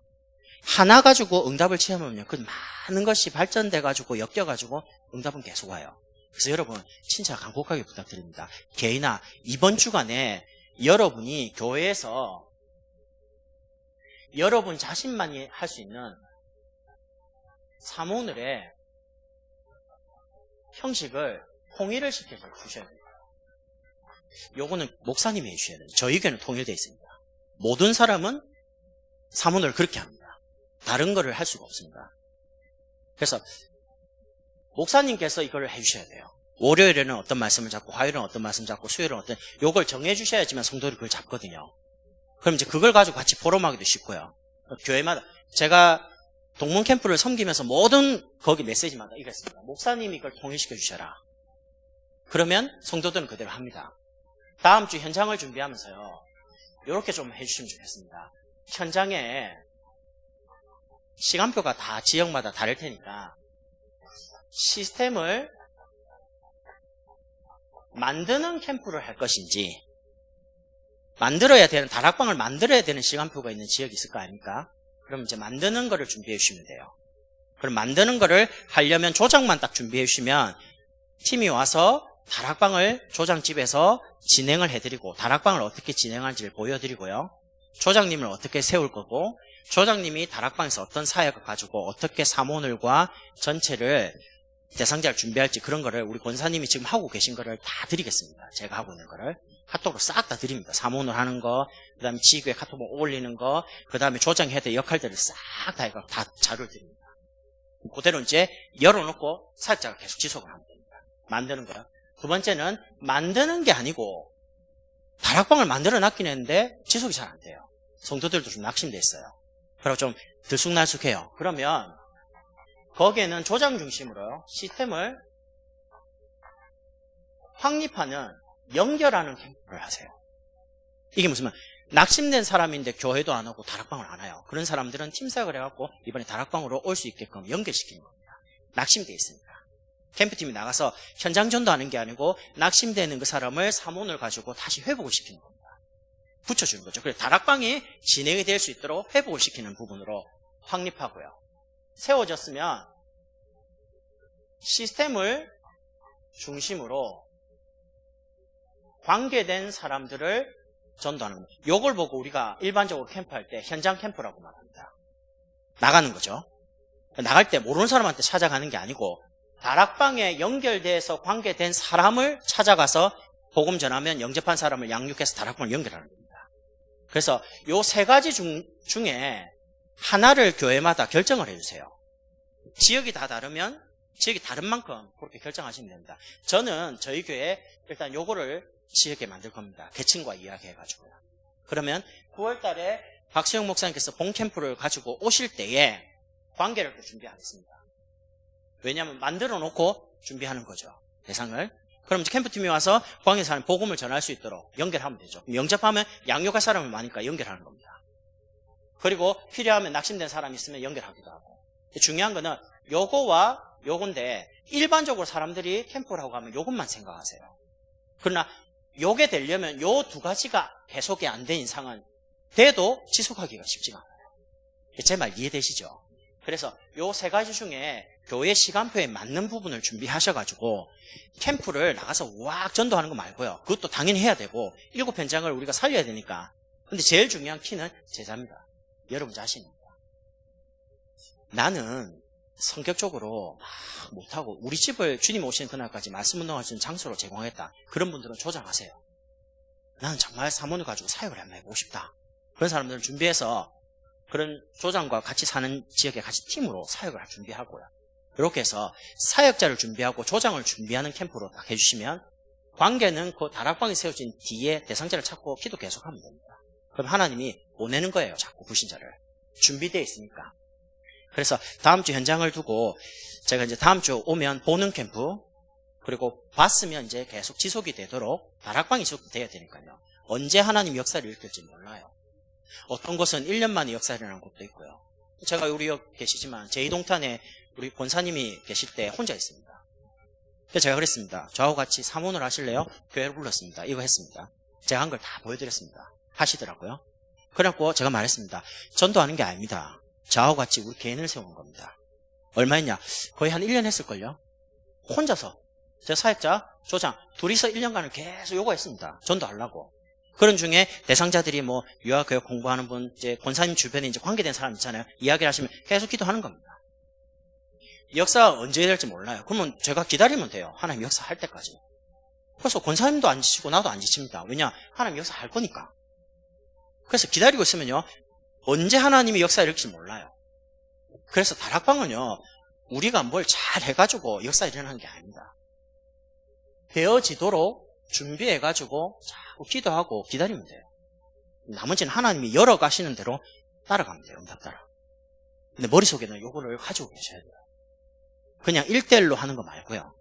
하나 가지고 응답을 취하면요. 그 많은 것이 발전돼가지고 엮여가지고 응답은 계속 와요. 그래서 여러분 진짜 간곡하게 부탁드립니다. 개인아, 이번 주간에 여러분이 교회에서 여러분 자신만이 할 수 있는 사모늘의 형식을 통일을 시켜서 주셔야 됩니다. 요거는 목사님이 해주셔야 됩니다. 저희 교회는 통일되어 있습니다. 모든 사람은 사모늘을 그렇게 합니다. 다른 거를 할 수가 없습니다. 그래서 목사님께서 이걸 해주셔야 돼요. 월요일에는 어떤 말씀을 잡고 화요일은 어떤 말씀 잡고 수요일은 어떤 요걸 정해주셔야지만 성도들이 그걸 잡거든요. 그럼 이제 그걸 가지고 같이 포럼하기도 쉽고요. 교회마다 제가 동문 캠프를 섬기면서 모든 거기 메시지마다 이랬습니다. 목사님이 이걸 통일시켜 주셔라. 그러면 성도들은 그대로 합니다. 다음 주 현장을 준비하면서요. 이렇게 좀 해주시면 좋겠습니다. 현장에 시간표가 다 지역마다 다를 테니까 시스템을 만드는 캠프를 할 것인지 만들어야 되는 다락방을 만들어야 되는 시간표가 있는 지역이 있을 거 아닙니까? 그럼 이제 만드는 거를 준비해 주시면 돼요. 그럼 만드는 거를 하려면 조장만 딱 준비해 주시면 팀이 와서 다락방을 조장집에서 진행을 해드리고 다락방을 어떻게 진행할지를 보여드리고요. 조장님을 어떻게 세울 거고 조장님이 다락방에서 어떤 사역을 가지고 어떻게 사모늘과 전체를 대상자를 준비할지 그런 거를 우리 권사님이 지금 하고 계신 거를 다 드리겠습니다. 제가 하고 있는 거를 카톡으로 싹 다 드립니다. 사모늘 하는 거, 그 다음에 지구에 카톡 올리는 거, 그 다음에 조장해야 될 역할들을 싹 다 이거 다 자료를 드립니다. 그대로 이제 열어놓고 사역자가 계속 지속을 하면 됩니다. 만드는 거요. 두 번째는 만드는 게 아니고 다락방을 만들어 놨긴 했는데 지속이 잘 안 돼요. 성도들도 좀 낙심돼 있어요. 그리고 좀 들쑥날쑥해요. 그러면 거기에는 조장 중심으로요. 시스템을 확립하는 연결하는 캠프를 하세요. 이게 무슨 말? 낙심된 사람인데 교회도 안 오고 다락방을 안 와요. 그런 사람들은 팀사역을 해갖고 이번에 다락방으로 올 수 있게끔 연결시키는 겁니다. 낙심돼 있으니까. 캠프팀이 나가서 현장 전도하는 게 아니고 낙심되는 그 사람을 사모를 가지고 다시 회복을 시키는 겁니다. 붙여주는 거죠. 그래서 다락방이 진행이 될 수 있도록 회복을 시키는 부분으로 확립하고요. 세워졌으면 시스템을 중심으로 관계된 사람들을 전도하는 겁니다. 이걸 보고 우리가 일반적으로 캠프할 때 현장 캠프라고 말합니다. 나가는 거죠. 나갈 때 모르는 사람한테 찾아가는 게 아니고 다락방에 연결돼서 관계된 사람을 찾아가서 복음 전하면 영접한 사람을 양육해서 다락방을 연결하는 겁니다. 그래서 요 세 가지 중에 하나를 교회마다 결정을 해주세요. 지역이 다 다르면 지역이 다른 만큼 그렇게 결정하시면 됩니다. 저는 저희 교회에 일단 요거를 지역에 만들 겁니다. 계층과 이야기해가지고요. 그러면 9월 달에 박수영 목사님께서 본캠프를 가지고 오실 때에 관계를 또 준비하겠습니다. 왜냐하면 만들어 놓고 준비하는 거죠. 대상을. 그럼 이제 캠프팀이 와서 관계 사람 복음을 전할 수 있도록 연결하면 되죠. 영접하면 양육할 사람을 많으니까 연결하는 겁니다. 그리고 필요하면 낙심된 사람이 있으면 연결하기도 하고. 중요한 거는 요거와 요건데 일반적으로 사람들이 캠프라고 하면 요것만 생각하세요. 그러나 요게 되려면 요 두 가지가 해석이 안 된 이상은 돼도 지속하기가 쉽지가 않아요. 제 말 이해되시죠? 그래서 요 세 가지 중에 교회 시간표에 맞는 부분을 준비하셔가지고 캠프를 나가서 왁 전도하는 거 말고요. 그것도 당연히 해야 되고 7현장을 우리가 살려야 되니까. 근데 제일 중요한 키는 제자입니다. 여러분 자신입니다. 나는 성격적으로 막 못하고 우리 집을 주님 오시는 그날까지 말씀 운동할 수 있는 장소로 제공하겠다. 그런 분들은 조장하세요. 나는 정말 사모를 가지고 사역을 한번 해보고 싶다. 그런 사람들은 준비해서 그런 조장과 같이 사는 지역에 같이 팀으로 사역을 준비하고요. 이렇게 해서 사역자를 준비하고 조장을 준비하는 캠프로 딱 해주시면 관계는 그 다락방이 세워진 뒤에 대상자를 찾고 기도 계속하면 됩니다. 그럼 하나님이 보내는 거예요. 자꾸 불신자를. 준비되어 있으니까. 그래서 다음 주 현장을 두고 제가 이제 다음 주 오면 보는 캠프 그리고 봤으면 이제 계속 지속이 되도록 다락방이 지속돼야 되니까요. 언제 하나님 역사를 일으킬지 몰라요. 어떤 곳은 1년 만에 역사를 일어나는 곳도 있고요. 제가 우리 역 계시지만 제2동탄에 우리 권사님이 계실 때 혼자 있습니다. 그래서 제가 그랬습니다. 저하고 같이 사모를 하실래요? 교회를 불렀습니다. 이거 했습니다. 제가 한 걸 다 보여드렸습니다. 하시더라고요. 그래갖고 제가 말했습니다. 전도하는 게 아닙니다. 저하고 같이 우리 개인을 세운 겁니다. 얼마 했냐? 거의 한 1년 했을걸요? 혼자서. 제가 사역자, 조장, 둘이서 1년간을 계속 요구했습니다. 전도하려고. 그런 중에 대상자들이 뭐 유아교육 공부하는 분, 이제 권사님 주변에 이제 관계된 사람 있잖아요. 이야기를 하시면 계속 기도하는 겁니다. 역사가 언제 될지 몰라요. 그러면 제가 기다리면 돼요. 하나님 역사할 때까지. 그래서 권사님도 안 지치고 나도 안 지칩니다. 왜냐? 하나님 역사할 거니까. 그래서 기다리고 있으면요. 언제 하나님이 역사를 일으킬지 몰라요. 그래서 다락방은요. 우리가 뭘 잘 해가지고 역사 일어나는 게 아닙니다. 되어지도록 준비해가지고 자꾸 기도하고 기다리면 돼요. 나머지는 하나님이 열어가시는 대로 따라가면 돼요. 응답 따라. 근데 머릿속에는 요거를 가지고 계셔야 돼요. 그냥 1대1로 하는 거 말고요.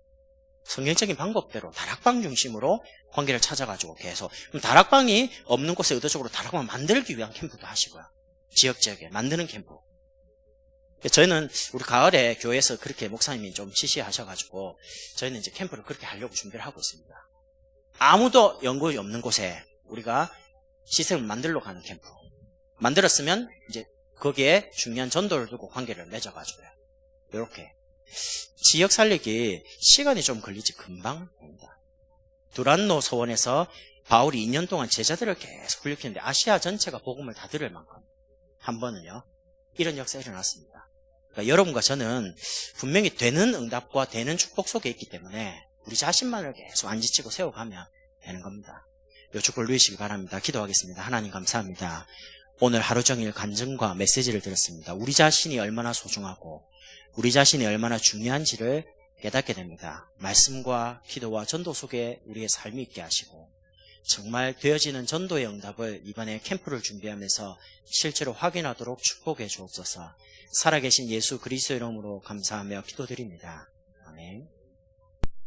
성경적인 방법대로 다락방 중심으로 관계를 찾아가지고 계속. 그럼 다락방이 없는 곳에 의도적으로 다락방을 만들기 위한 캠프도 하시고요. 지역지역에 만드는 캠프. 저희는 우리 가을에 교회에서 그렇게 목사님이 좀 지시하셔가지고 저희는 이제 캠프를 그렇게 하려고 준비를 하고 있습니다. 아무도 연구이 없는 곳에 우리가 시스템을 만들러 가는 캠프. 만들었으면 이제 거기에 중요한 전도를 두고 관계를 맺어가지고요. 이렇게. 지역 살리기 시간이 좀 걸리지 금방 됩니다. 두란노 소원에서 바울이 2년 동안 제자들을 계속 훈련했는데 아시아 전체가 복음을 다 들을 만큼 한 번은요. 이런 역사가 일어났습니다. 그러니까 여러분과 저는 분명히 되는 응답과 되는 축복 속에 있기 때문에 우리 자신만을 계속 안 지치고 세워가면 되는 겁니다. 요 축복을 누리시기 바랍니다. 기도하겠습니다. 하나님 감사합니다. 오늘 하루 종일 간증과 메시지를 들었습니다. 우리 자신이 얼마나 소중하고 우리 자신이 얼마나 중요한지를 깨닫게 됩니다. 말씀과 기도와 전도 속에 우리의 삶이 있게 하시고 정말 되어지는 전도의 응답을 이번에 캠프를 준비하면서 실제로 확인하도록 축복해 주옵소서. 살아계신 예수 그리스도 이름으로 감사하며 기도드립니다. 아멘.